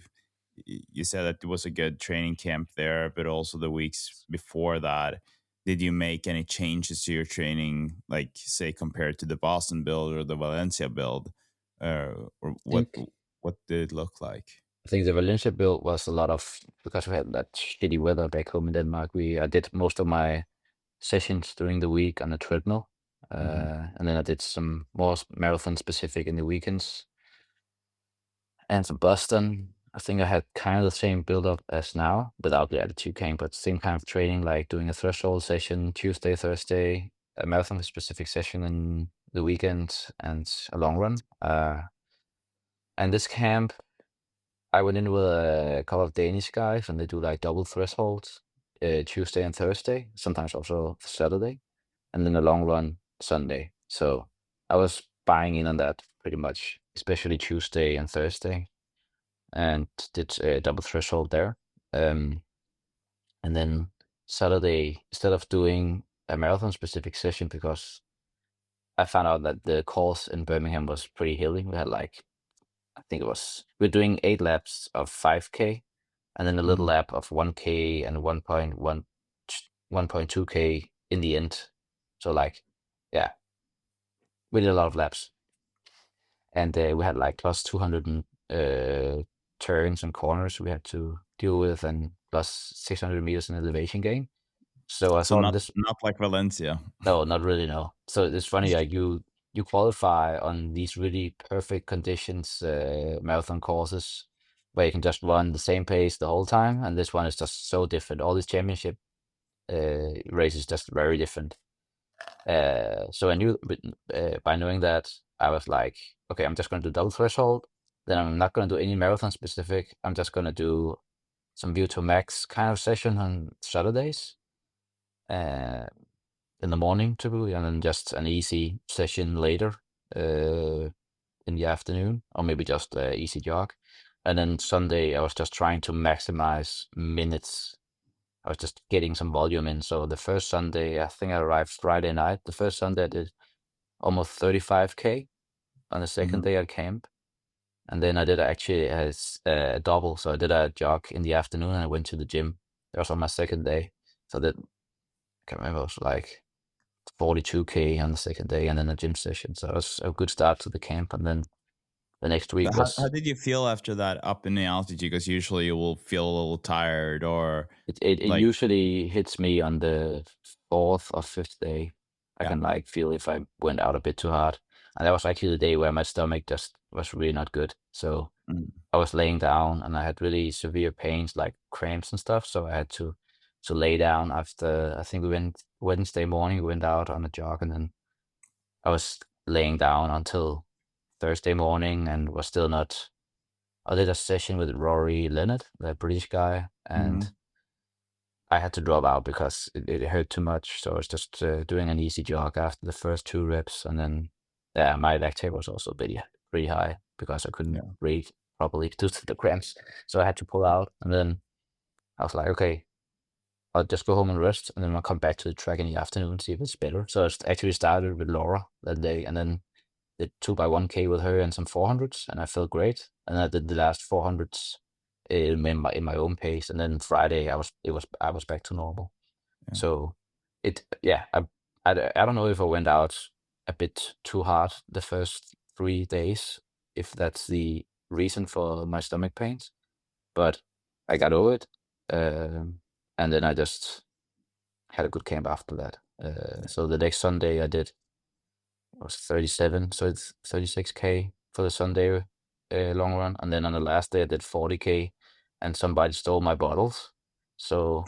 said that it was a good training camp there, but also the weeks before that. Did you make any changes to your training, like say compared to the Boston build or the Valencia build, or I think what did it look like? I think the Valencia build was a lot of because we had that shitty weather back home in Denmark. I did most of my sessions during the week on a treadmill, Hmm. and then I did some more marathon specific in the weekends and some Boston. I think I had kind of the same build up as now without the attitude cane, but same kind of training, like doing a threshold session Tuesday, Thursday, a marathon specific session in the weekend, and a long run. And this camp, I went in with a couple of Danish guys, and they do like double thresholds, Tuesday and Thursday, sometimes also Saturday, and then a long run Sunday. So I was buying in on that pretty much, especially Tuesday and Thursday, and did a double threshold there. Um, and then Saturday, instead of doing a marathon specific session, because I found out that the course in Birmingham was pretty hilly. We had like, I think we're doing 8 laps of 5K, and then a little Hmm. lap of 1K and 1.2K in the end. So like, yeah, we did a lot of laps. And we had like plus 200 turns and corners we had to deal with, and plus 600 meters in elevation gain. So I So thought this, not like Valencia. no, not really, no. So it's funny, like you qualify on these really perfect conditions, marathon courses where you can just run the same pace the whole time, and this one is just so different. All these championship races just very different. So I knew by knowing that, I was like, okay, I'm just going to do double threshold. Then I'm not going to do any marathon specific. I'm just going to do some VO2 max kind of session on Saturdays uh, in the morning typically, and then just an easy session later uh, in the afternoon, or maybe just easy jog. And then Sunday, I was just trying to maximize minutes. I was just getting some volume in. So the first Sunday, I think I arrived Friday night. The first Sunday, I did almost 35K on the second Hmm. day at camp. And then I did actually as a double. So I did a jog in the afternoon, and I went to the gym. That was on my second day. So that, I can't remember, it was like 42K on the second day, and then a gym session. So it was a good start to the camp. And then the next week How was, did you feel after that up in the altitude? Because usually you will feel a little tired or it like, usually hits me on the fourth or fifth day. I yeah. can like feel if I went out a bit too hard. And that was actually the day where my stomach just was really not good. So Mm. I was laying down, and I had really severe pains like cramps and stuff. So I had to lay down after, I think we went Wednesday morning, we went out on a jog, and then I was laying down until Thursday morning and was still not. I did a session with Rory Leonard, the British guy, and Mhm. I had to drop out because it hurt too much. So I was just doing an easy jog after the first 2 reps, and then yeah, my lactate was also pretty high because I couldn't Yeah. breathe properly due to the cramps. So I had to pull out, and then I was like, okay, I'll just go home and rest, and then I'll come back to the track in the afternoon, see if it's better. So actually started with Laura that day, and then did 2x1K with her and some 400s, and I felt great. And I did the last 400s in my own pace, and then Friday I was back to normal. Yeah. So yeah, I don't know if I went out a bit too hard the first 3 days, if that's the reason for my stomach pains, but I got over it, and then I just had a good camp after that. So the next Sunday I did was 37, so it's 36K for the Sunday long run, and then on the last day I did 40K, and somebody stole my bottles, so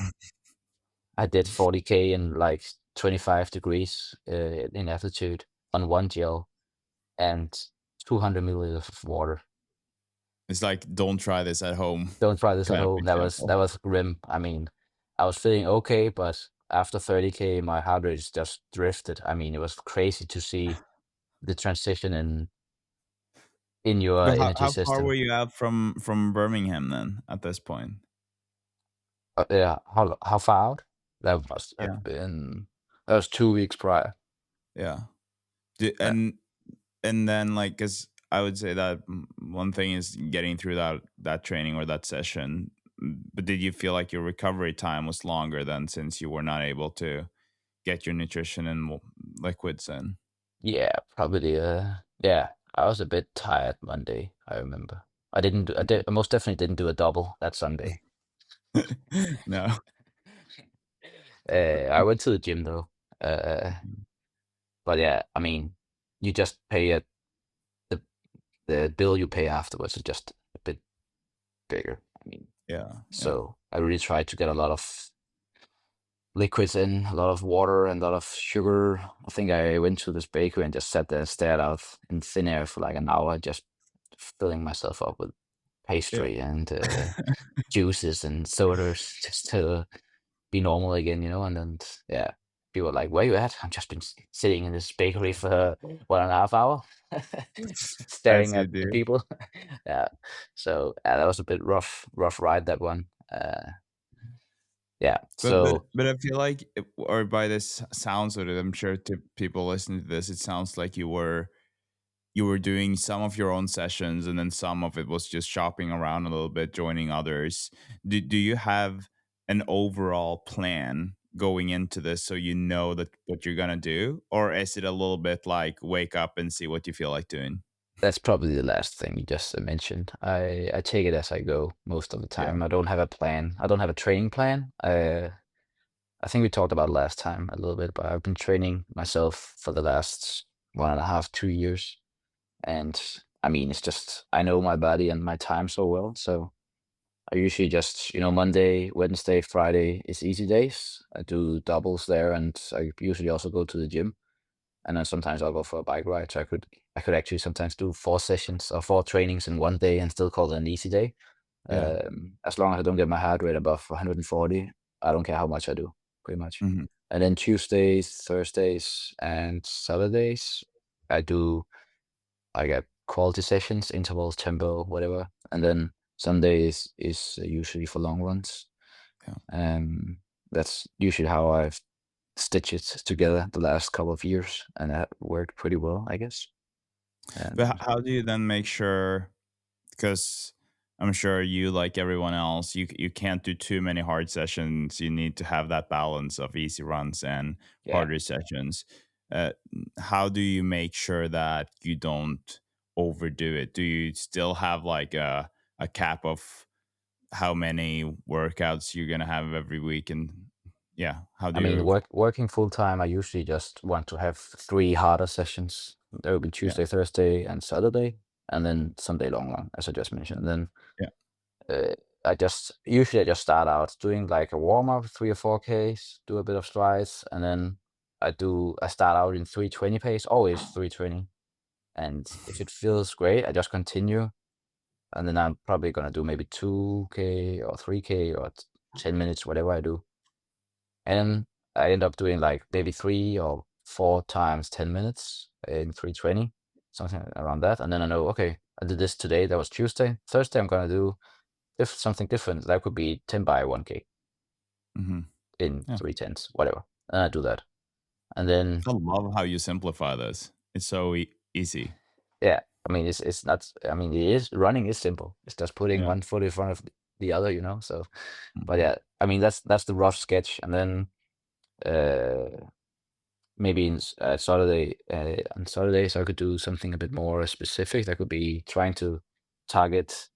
I did 40K in like 25 degrees in altitude on one gel and 200 milliliters of water. It's like, don't try this at home Don't try this at kind of home. example. That was grim. I mean, I was feeling okay, but after 30K, my heart rate just drifted. I mean, it was crazy to see the transition in your But energy how far were system. you out from Birmingham then at this point? Yeah, how far out? That must Yeah. have been that was 2 weeks prior. Yeah. Uh, And then like, cuz I would say that one thing is getting through that training or that session. But did you feel like your recovery time was longer than, since you were not able to get your nutrition and liquids in? yeah, probably. Yeah, I was a bit tired Monday. I remember. I most definitely didn't do a double that Sunday. No. I went to the gym though. Uh, but yeah, I mean, you just pay it. The the bill you pay afterwards is just a bit bigger. I mean, Yeah. Yeah. so I really tried to get a lot of liquids in, a lot of water and a lot of sugar. I think I went to this bakery and just sat there and stared out in thin air for like an hour, just filling myself up with Yeah. pastry and juices and sodas just to be normal again, you know. And then yeah, people were like, "Where you at?" I've just been sitting in this bakery for 1.5 hour, As staring you at the do. people. Yeah, so yeah, that was a bit rough ride that one. Yeah, so But I feel like, or by this sounds of it, I'm sure to people listening to this, it sounds like you were doing some of your own sessions, and then some of it was just shopping around a little bit, joining others. Do you have an overall plan going into this, so you know that what you're gonna do, or is it a little bit like wake up and see what you feel like doing? that's probably the last thing you just mentioned. I take it as I go most of the Yeah. time. I don't have a plan. I don't have a training plan. I think we talked about last time a little bit, but I've been training myself for the last 1.5, 2 years. And I mean, it's just, I know my body and my time so well. So I usually just, Monday, Wednesday, Friday is easy days. I do doubles there, and I usually also go to the gym. And then sometimes I'll go for a bike ride. So I could actually sometimes do 4 sessions or 4 trainings in one day and still call it an easy day. Yeah. As long as I don't get my heart rate above 140, I don't care how much I do, pretty much. Hmm. And then Tuesdays, Thursdays, and Saturdays, I do I get quality sessions, intervals, tempo, whatever. And then Sundays is usually for long runs. Yeah. Um, that's usually how I've stitched it together the last couple of years, and that worked pretty well, I guess. But And how do you then make sure? Because I'm sure you, like everyone else, you can't do too many hard sessions. You need to have that balance of easy runs and yeah, harder sessions. Uh, how do you make sure that you don't overdo it? Do you still have like a cap of how many workouts you're gonna have every week? And yeah, how I do mean, you? working full time, I usually just want to have 3 harder sessions. There will be Yeah, Tuesday, Thursday, and Saturday, and then Sunday long run, as I just mentioned. And then yeah, Uh, I just start out doing like a warm up, 3 or 4Ks, do a bit of strides, and then I start out in 320 pace, always 320. And if it feels great, I just continue, and then I'm probably gonna do maybe 2K or 3K or 10 minutes, whatever I do. And I end up doing like maybe 3 or 4 times 10 minutes in 320, something around that. And then I know, okay, I did this today. That was Tuesday. Thursday, I'm going to do something different. That could be 10 by 1K Hmm. in Yeah. 310s, whatever. And I do that. And then, I love how you simplify this. It's so easy. yeah, I mean, it's not, I mean, running is simple. It's just putting Yeah. one foot in front of the other, you know? So, but Hmm. yeah, I mean, that's the rough sketch. And then, uh, maybe Saturday on Saturdays I could do something a bit more specific. That could be trying to target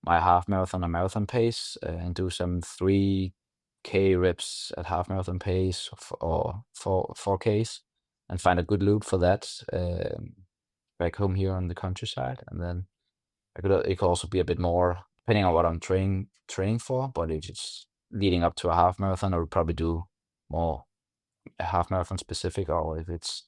my half marathon or marathon pace and do some 3K reps at half marathon pace or 4Ks and find a good loop for that back home here on the countryside. And then it could also be a bit more depending on what I'm training for. But if it's leading up to a half marathon, I would probably do more a half marathon specific, or if it's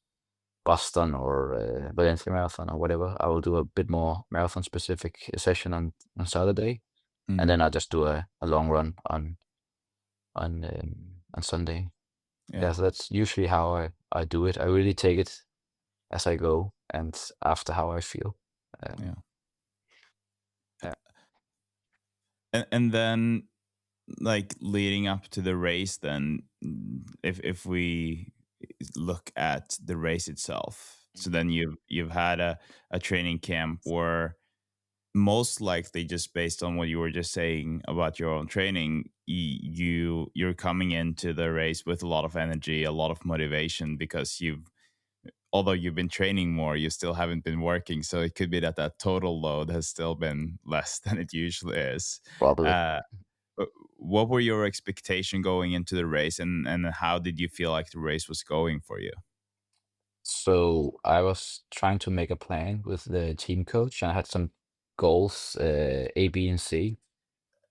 Boston or Valencia marathon or whatever, I will do a bit more marathon specific session on Saturday, and then Hmm. I'll just do a long run on Sunday. Yeah. Yeah, so that's usually how I do it. I really take it as I go and after how I feel. Yeah. Um, yeah, And then like leading up to the race, then if we look at the race itself, so then you've had a training camp where most likely, just based on what you were just saying about your own training, you're coming into the race with a lot of energy, a lot of motivation, because you've although you've been training more, you still haven't been working. So it could be that that total load has still been less than it usually is. probably. uh uh, what were your expectation going into the race, and how did you feel like the race was going for you? So I was trying to make a plan with the team coach, and I had some goals, A, B, and C.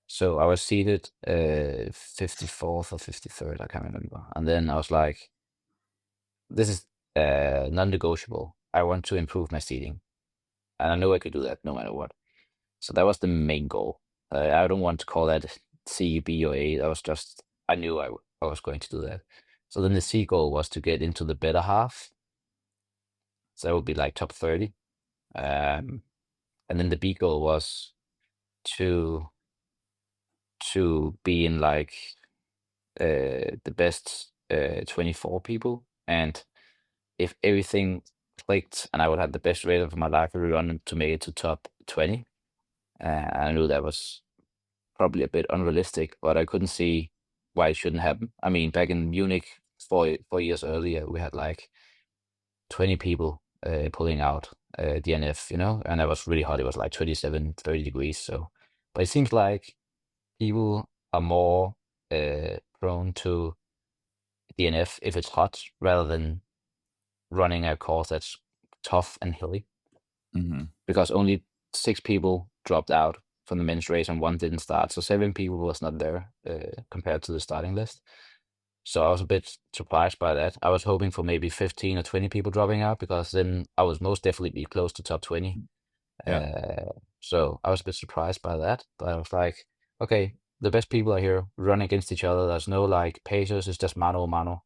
So I was seated 54th or 53rd, I can't remember. And then I was like, this is non-negotiable. I want to improve my seating. And I know I could do that no matter what. So that was the main goal. I don't want to call that C, B, or A. That was just, I knew I was going to do that. So then the C goal was to get into the better half. So that would be like top 30. Um, and then the B goal was to be in like the best 24 people. And if everything clicked and I would have the best rate of my life every run to make it to top 20, I knew that was probably a bit unrealistic, but I couldn't see why it shouldn't happen. I mean, back in Munich 4 years earlier, we had like 20 people pulling out DNF, and that was really hot. It was like 27, 30 degrees. So, but it seems like people are more prone to DNF if it's hot rather than running a course that's tough and hilly, Hmm. because only 6 people dropped out from the men's race and one didn't start. So 7 people was not there compared to the starting list. So I was a bit surprised by that. I was hoping for maybe 15 or 20 people dropping out, because then I was most definitely be close to top 20. Yeah. So I was a bit surprised by that, but I was like, okay, the best people are here running against each other. There's no like pacers, it's just mano a mano.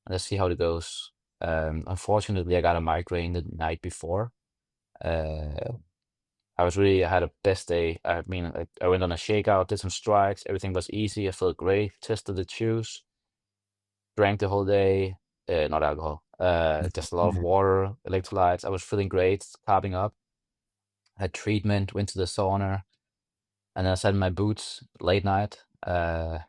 Let's see how it goes. Unfortunately, I got a migraine the night before. Uh, I had a best day. I mean, I went on a shakeout, did some strides, everything was easy. I felt great. Tested the shoes, drank the whole day. Not alcohol. Just a lot of water, electrolytes. I was feeling great, carving up. Had treatment, went to the sauna, and then I sat in my boots late night. And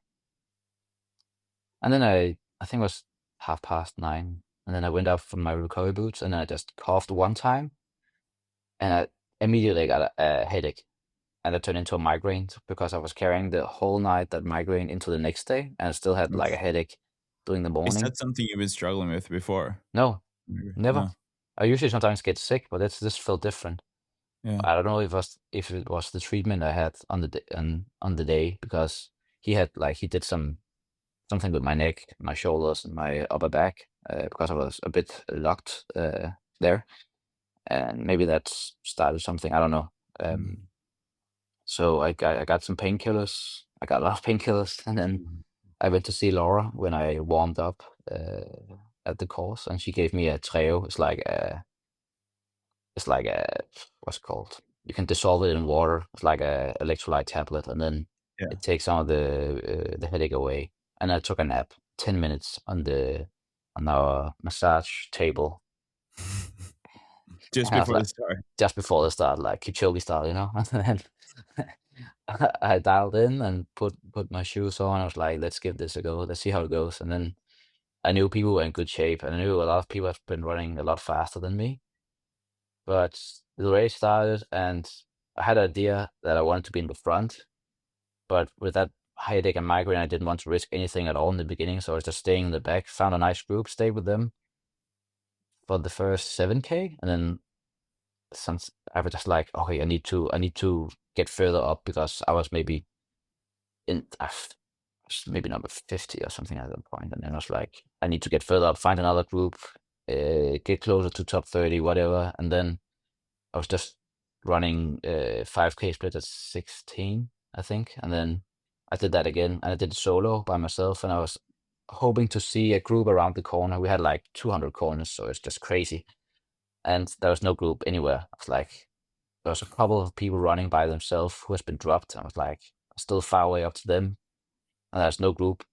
then I think it was 9:30, and then I went out from my recovery boots, and then I just coughed one time, and I immediately got a headache, and it turned into a migraine because I was carrying the whole night that migraine into the next day, and I still had like a headache during the Is morning. that something you've been struggling with before? No, Maybe. never. No. I usually sometimes get sick, but this felt different. Yeah. I don't know if it was the treatment I had on the day, because he did something with my neck, my shoulders, and my upper back because I was a bit locked there, and maybe that's started something. I don't know. Mm. So I got some painkillers. I got a lot of painkillers, and then Mhm. I went to see Laura when I warmed up at the course, and she gave me a Treo. It's like a what's it called? You can dissolve it in water. It's like a electrolyte tablet, and then Yeah. it takes some of the headache away. And I took a nap, 10 minutes on our massage table, Just and I was before like, the start. just before the start, like Kipchoge style, And then I dialed in and put my shoes on. I was like, let's give this a go. Let's see how it goes. And then I knew people were in good shape, and I knew a lot of people have been running a lot faster than me. But the race started, and I had an idea that I wanted to be in the front. But with that headache and migraine, I didn't want to risk anything at all in the beginning. So I was just staying in the back, found a nice group, stayed with them for the first 7K. And then since I was just like, okay, I need to get further up, because I was maybe in maybe number 50 or something at that point. And then I was like, I need to get further up, find another group, get closer to top 30, whatever. And then I was just running 5K split at 16, I think. And then I did that again, and I did it solo by myself. And I was hoping to see a group around the corner. We had like 200 corners, so it's just crazy. And there was no group anywhere. I was like, there was a couple of people running by themselves who has been dropped. I was like, still far away up to them, and there's no group.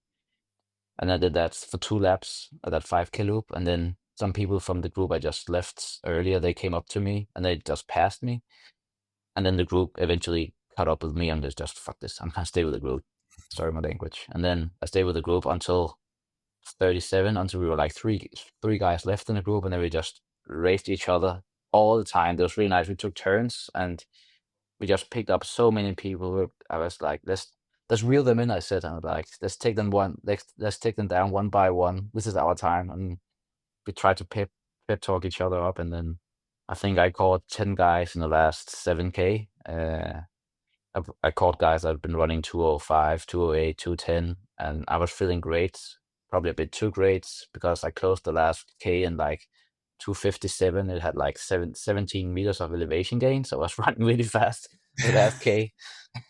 And I did that for 2 laps of that 5K loop. And then some people from the group I just left earlier, they came up to me and they just passed me. And then the group eventually caught up with me, and was just, fuck this, I'm gonna stay with the group. Sorry, my language. And then I stayed with the group until 37, until we were like three guys left in the group, and then we just raced each other all the time. It was really nice. We took turns, and we just picked up so many people. I was like, let's reel them in. I said, I'm like, let's take them down one by one. This is our time. And we tried to pep talk each other up. And then I think I caught 10 guys in the last 7K. I caught guys that had been running 205, 208, 210, and I was feeling great, probably a bit too great, because I closed the last K in like 257. It had like 17 meters of elevation gain, so I was running really fast the last K.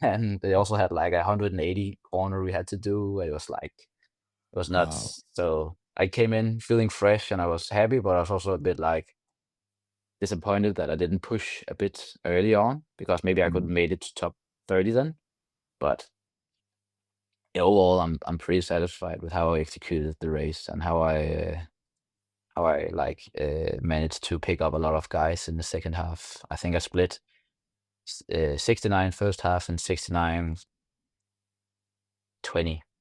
And they also had like 180 corner we had to do. It was like, it was Wow. nuts. So I came in feeling fresh, and I was happy, but I was also a bit like disappointed that I didn't push a bit early on, because maybe I could have Mm. made it to top 30 then. But overall, I'm pretty satisfied with how I executed the race, and how I like managed to pick up a lot of guys in the second half. I think I split 69 first half and 69-20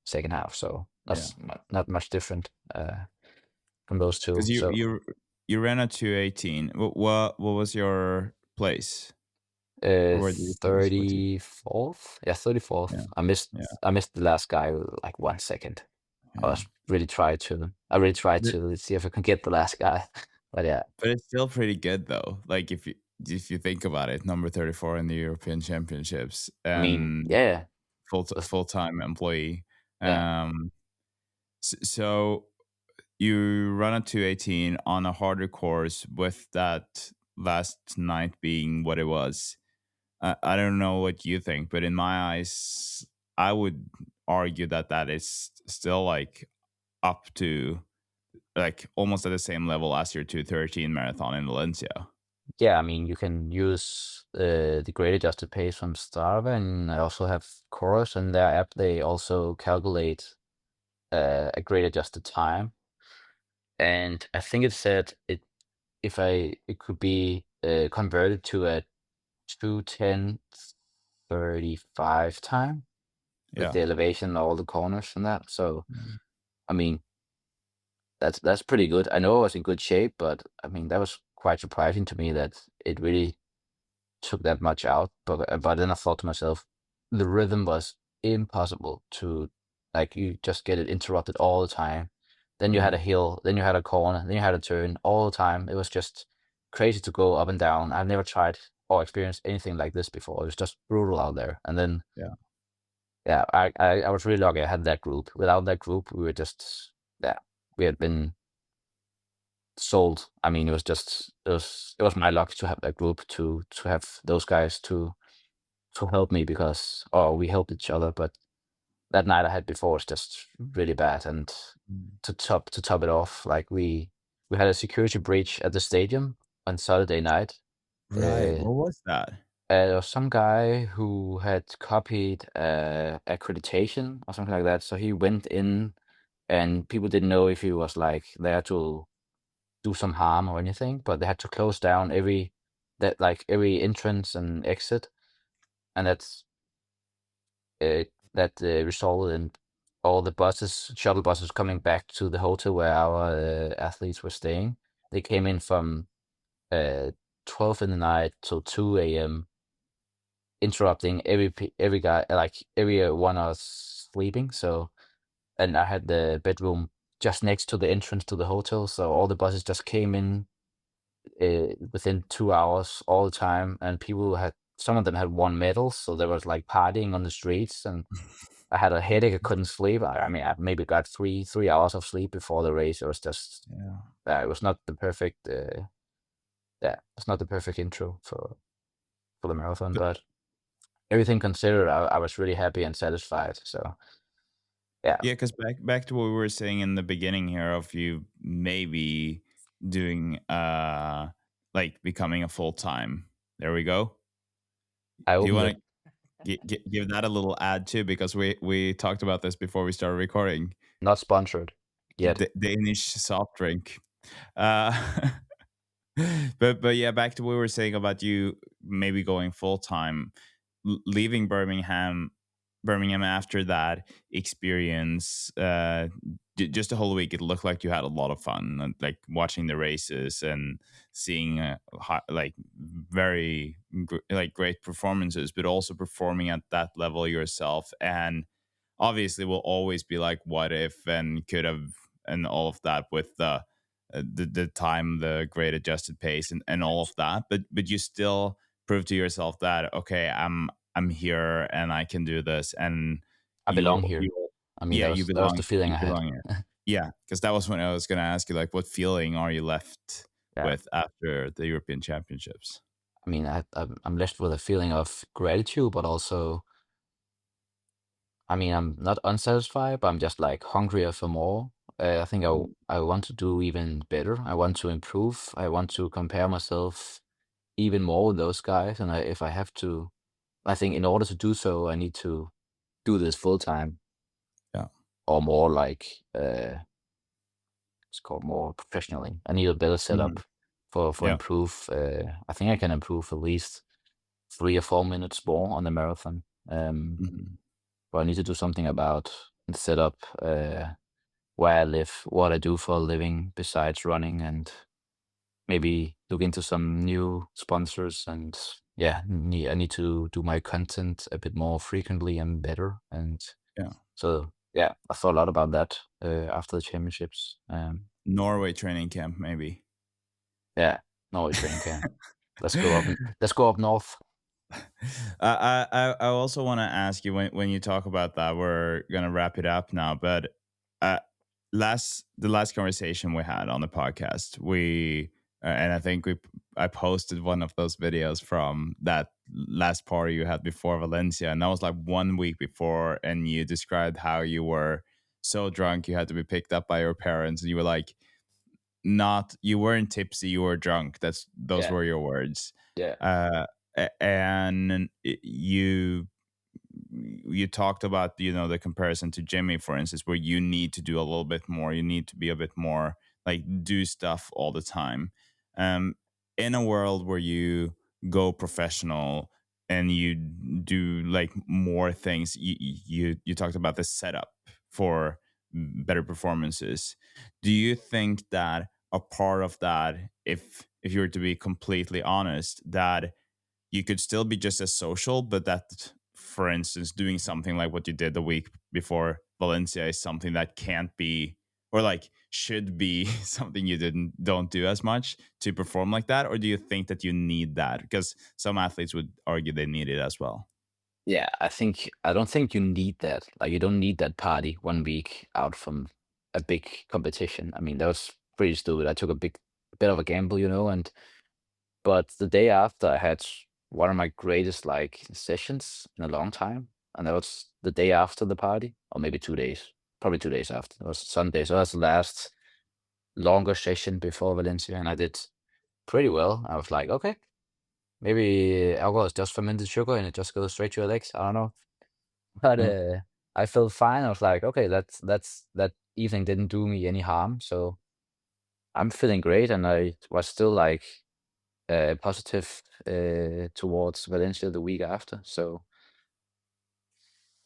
second half. So Yeah. that's not much different from those two. Because you So you you ran a 218. What was your place? Or where did you place? What did 34th, yeah, 34th. Yeah. I missed Yeah. I missed the last guy with like 1 second. Yeah. I really tried But, to see if I can get the last guy. But yeah, but it's still pretty good though. Like if you think about it, number 34 in the European Championships I mean, and yeah, was full-time employee. yeah, Um so you run a 218 on a harder course with that last night being what it was. I don't know what you think, but in my eyes, I would argue that that is still like up to like almost at the same level as your 213 marathon in Valencia. yeah. I mean, you can use the grade adjusted pace from Strava, and I also have Chorus, and their app. They also calculate a grade adjusted time, and I think it said it could be converted to a 2:10:35 time with Yeah. the elevation and all the corners and that. So Mm. I mean, that's pretty good. I know I was in good shape, but I mean that was quite surprising to me that it really took that much out. But then I thought to myself, the rhythm was impossible to, like, you just get it interrupted all the time. Then you had a Mm. hill, then you had a corner, then you had a turn all the time. It was just crazy to go up and down. I've never tried or experienced anything like this before. It was just brutal out there. And then Yeah. yeah, I was really lucky I had that group. Without that group, we were just, yeah, we had been sold. I mean, it was my luck to have that group, to have those guys to help me, because we helped each other. But that night I had before was just really bad. And Mm. to top it off, like we had a security breach at the stadium on Saturday night. Right. Uh, What was that? there was some guy who had copied accreditation or something like that. So he went in, and people didn't know if he was like there to do some harm or anything, but they had to close down every entrance and exit, and that resulted in all the shuttle buses coming back to the hotel where our athletes were staying. They came in from uh, 12 in the night till 2 a.m., interrupting every guy, like everyone was sleeping. So, and I had the bedroom just next to the entrance to the hotel, so all the buses just came in within 2 hours all the time, and some of them had won medals, so there was like partying on the streets, and I had a headache. I couldn't sleep. I mean, I maybe got three hours of sleep before the race. It was just Yeah. it was not the perfect it's not the perfect intro for the marathon, But but everything considered, I was really happy and satisfied. So yeah, yeah, because back to what we were saying in the beginning here of you maybe doing like becoming a full time. There we go. I Do you opened want it. to give that a little ad too? Because we talked about this before we started recording. Not sponsored yet. Danish soft drink. Uh, but yeah, back to what we were saying about you maybe going full time, leaving Birmingham after that experience. Just the whole week, it looked like you had a lot of fun, and, like watching the races and seeing like like great performances, but also performing at that level yourself. And obviously, will always be like what if and could have and all of that with the time, the great adjusted pace, and all of that. But you still prove to yourself that okay, I'm here and I can do this, and I belong here. you I mean, yeah, that was the feeling you I had. belong here. Yeah, because that was when I was going to ask you, like, what feeling are you left Yeah. with after the European Championships? I mean, I'm left with a feeling of gratitude, but also, I mean, I'm not unsatisfied, but I'm just like hungrier for more. I think Mm. I want to do even better. I want to improve. I want to compare myself even more with those guys. And if I have to, I think in order to do so, I need to do this full time Yeah. or more like it's called more professionally. I need a better setup Mhm. for Yeah. improve. I think I can improve at least 3 or 4 minutes more on the marathon. Mhm. But I need to do something about the setup, where I live, what I do for a living besides running, and maybe look into some new sponsors. And yeah, I need to do my content a bit more frequently and better. And Yeah. so yeah, I thought a lot about that after the championships. Norway training camp, maybe. Yeah, Norway training camp. Let's go up. Let's go up north. I also want to ask you when you talk about that. We're gonna wrap it up now, but uh, the last conversation we had on the podcast, we and I think I posted one of those videos from that last party you had before Valencia, and that was like 1 week before, and you described how you were so drunk you had to be picked up by your parents, and you were like, not you weren't tipsy, you were drunk. Those Yeah, were your words. yeah. uh and you talked about, the comparison to Jimmy, for instance, where you need to do a little bit more, you need to be a bit more like do stuff all the time. um in a world where you go professional and you do like more things, you talked about the setup for better performances. Do you think that a part of that, if you were to be completely honest, that you could still be just as social, but that, for instance, doing something like what you did the week before Valencia is something that can't be, or like should be something you don't do as much to perform like that? Or do you think that you need that? Because some athletes would argue they need it as well. Yeah, I don't think you need that. Like, you don't need that party 1 week out from a big competition. I mean, that was pretty stupid. I took a bit of a gamble, and but the day after, I had one of my greatest like sessions in a long time, and that was the day after the party, or maybe 2 days, probably 2 days after. It was Sunday, so that's the last longer session before Valencia, and I did pretty well. I was like, okay, maybe alcohol is just fermented sugar and it just goes straight to your legs. I don't know, but Mm. I felt fine. I was like, okay, that evening didn't do me any harm, so I'm feeling great, and I was still like positive towards Valencia the week after. So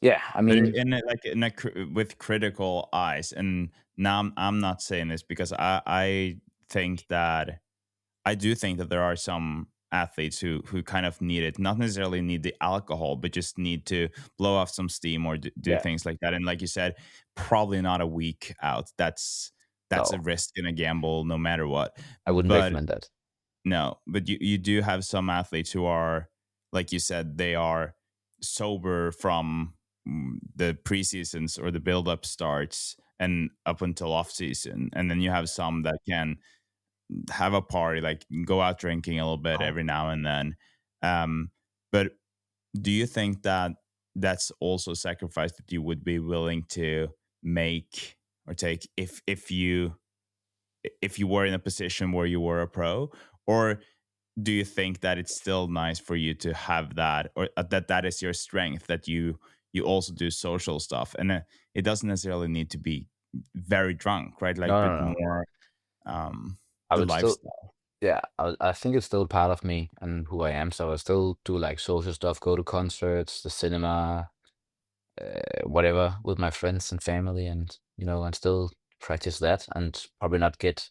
yeah, I But mean, in a, like in a with critical eyes, and now I'm not saying this because I think that I do think that there are some athletes who kind of need it, not necessarily need the alcohol, but just need to blow off some steam or do yeah, things like that. And like you said, probably not a week out. That's a no, risk and a gamble, no matter what. I wouldn't But recommend that. no, but you do have some athletes who are, like you said, they are sober from the preseasons or the build up starts and up until off season, and then you have some that can have a party, like go out drinking a little bit Oh, every now and then. Um, but do you think that that's also a sacrifice that you would be willing to make or take if you were in a position where you were a pro, or do you think that it's still nice for you to have that, or that is your strength, that you also do social stuff, and it doesn't necessarily need to be very drunk, right? Like, no, but no, no. more I the would still, lifestyle. yeah, I think it's still part of me and who I am. So I still do like social stuff, go to concerts, the cinema, whatever with my friends and family, and and still practice that, and probably not get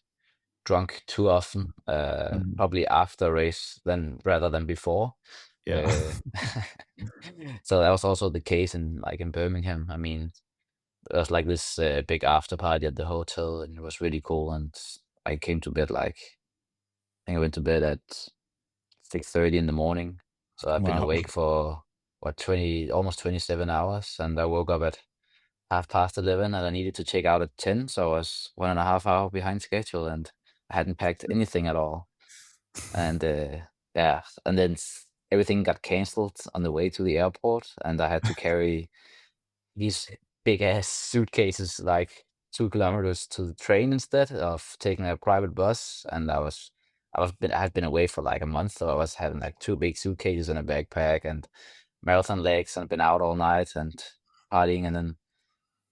drunk too often. Mhm. Probably after a race than rather than before. Yeah. Uh, so that was also the case in Birmingham. I mean, there was like this big after party at the hotel, and it was really cool. And I came to bed like I think I went to bed at 6:30 in the morning. So I've been Wow. awake for what almost 27 hours, and I woke up at 11:30, and I needed to check out at 10. So I was 1.5 hour behind schedule, and I hadn't packed anything at all. And yeah, and then everything got canceled on the way to the airport, and I had to carry these big ass suitcases like 2 kilometers to the train instead of taking a private bus. And I had been away for like a month, so I was having like 2 big suitcases and a backpack and marathon legs, and been out all night and partying, and then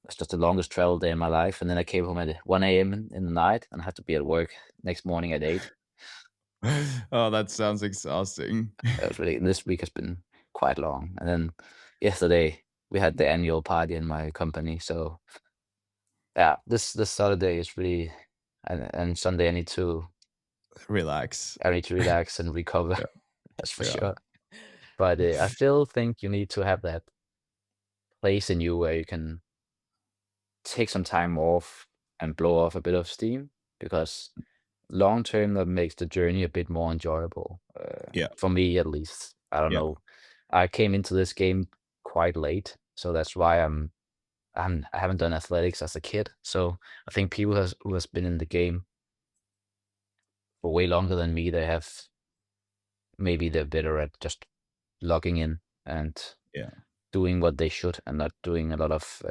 it's just the longest travel day in my life. And then I came home at 1 a.m. in the night and had to be at work next morning at 8. Oh, that sounds exhausting. It was really This week has been quite long. And then yesterday we had the annual party in my company. So yeah, this Saturday is really, and Sunday Relax. I need to relax and recover. Yeah. That's for Yeah. sure. But I still think you need to have that place in you where you can take some time off and blow off a bit of steam, because long term that makes the journey a bit more enjoyable, Yeah. for me at least. I don't Yeah. know. I came into this game quite late, so that's why I haven't done athletics as a kid. So I think people who has been in the game for way longer than me, maybe they're better at just logging in and Yeah. doing what they should, and not doing a lot of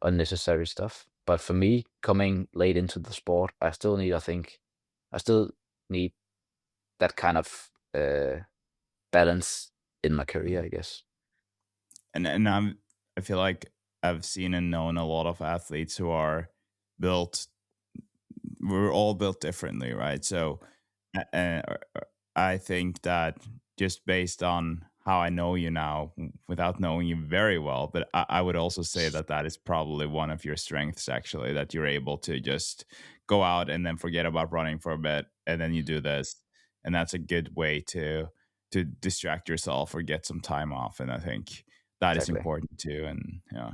unnecessary stuff. But for me, coming late into the sport, I still need that kind of balance in my career, I guess. And I feel like I've seen and known a lot of athletes who are built we're all built differently, right? So I think that just based on how I know you now, without knowing you very well, but I would also say that that is probably one of your strengths, actually, that you're able to just go out and then forget about running for a bit, and then you do this, and that's a good way to distract yourself or get some time off, and I think that is Exactly. important too, and yeah.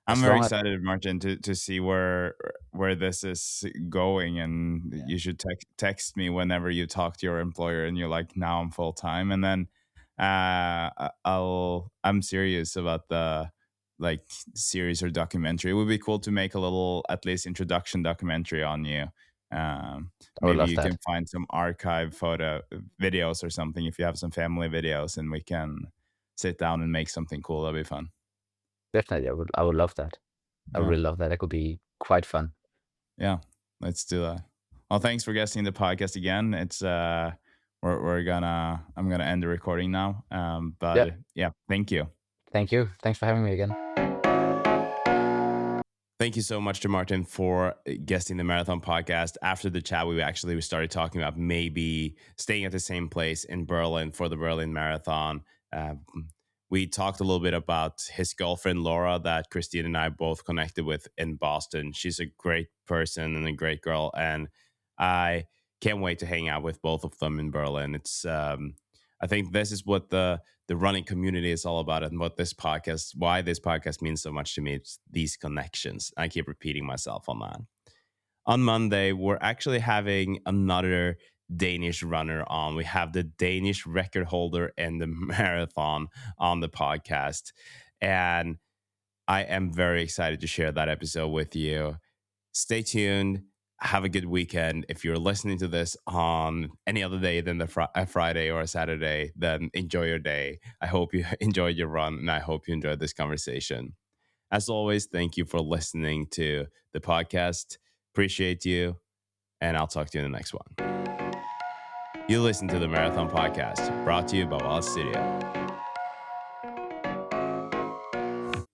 I'm As very long as excited, Martin, to see where this is going, and Yeah, you should text me whenever you talk to your employer and you're like, now I'm full time, and then I'm serious about the like series or documentary. It would be cool to make a little at least introduction documentary on you. I would Maybe love you that. can find some archive photo videos or something if you have some family videos, and we can sit down and make something cool. That'd be fun. definitely. I would love that. I would Yeah. really love that. That could be quite fun. Yeah, let's do that. Well, thanks for guesting the podcast again. It's we're gonna I'm gonna end the recording now. Yeah. But yeah, thank you. Thank you. Thanks for having me again. Thank you so much to Martin for guesting the Marathon podcast. After the chat, we started talking about maybe staying at the same place in Berlin for the Berlin Marathon. Um, we talked a little bit about his girlfriend, Laura, that Kristian and I both connected with in Boston. She's a great person and a great girl. And I can't wait to hang out with both of them in Berlin. I think this is what the running community is all about, and why this podcast means so much to me. It's these connections. I keep repeating myself on that. On Monday, we're actually having another Danish runner on. We have the Danish record holder in the marathon on the podcast. And I am very excited to share that episode with you. Stay tuned. Have a good weekend. If you're listening to this on any other day than a Friday or a Saturday, then enjoy your day. I hope you enjoyed your run, and I hope you enjoyed this conversation. As always, thank you for listening to the podcast. Appreciate you, and I'll talk to you in the next one. You listen to the Marathon Podcast, brought to you by Wild Studio.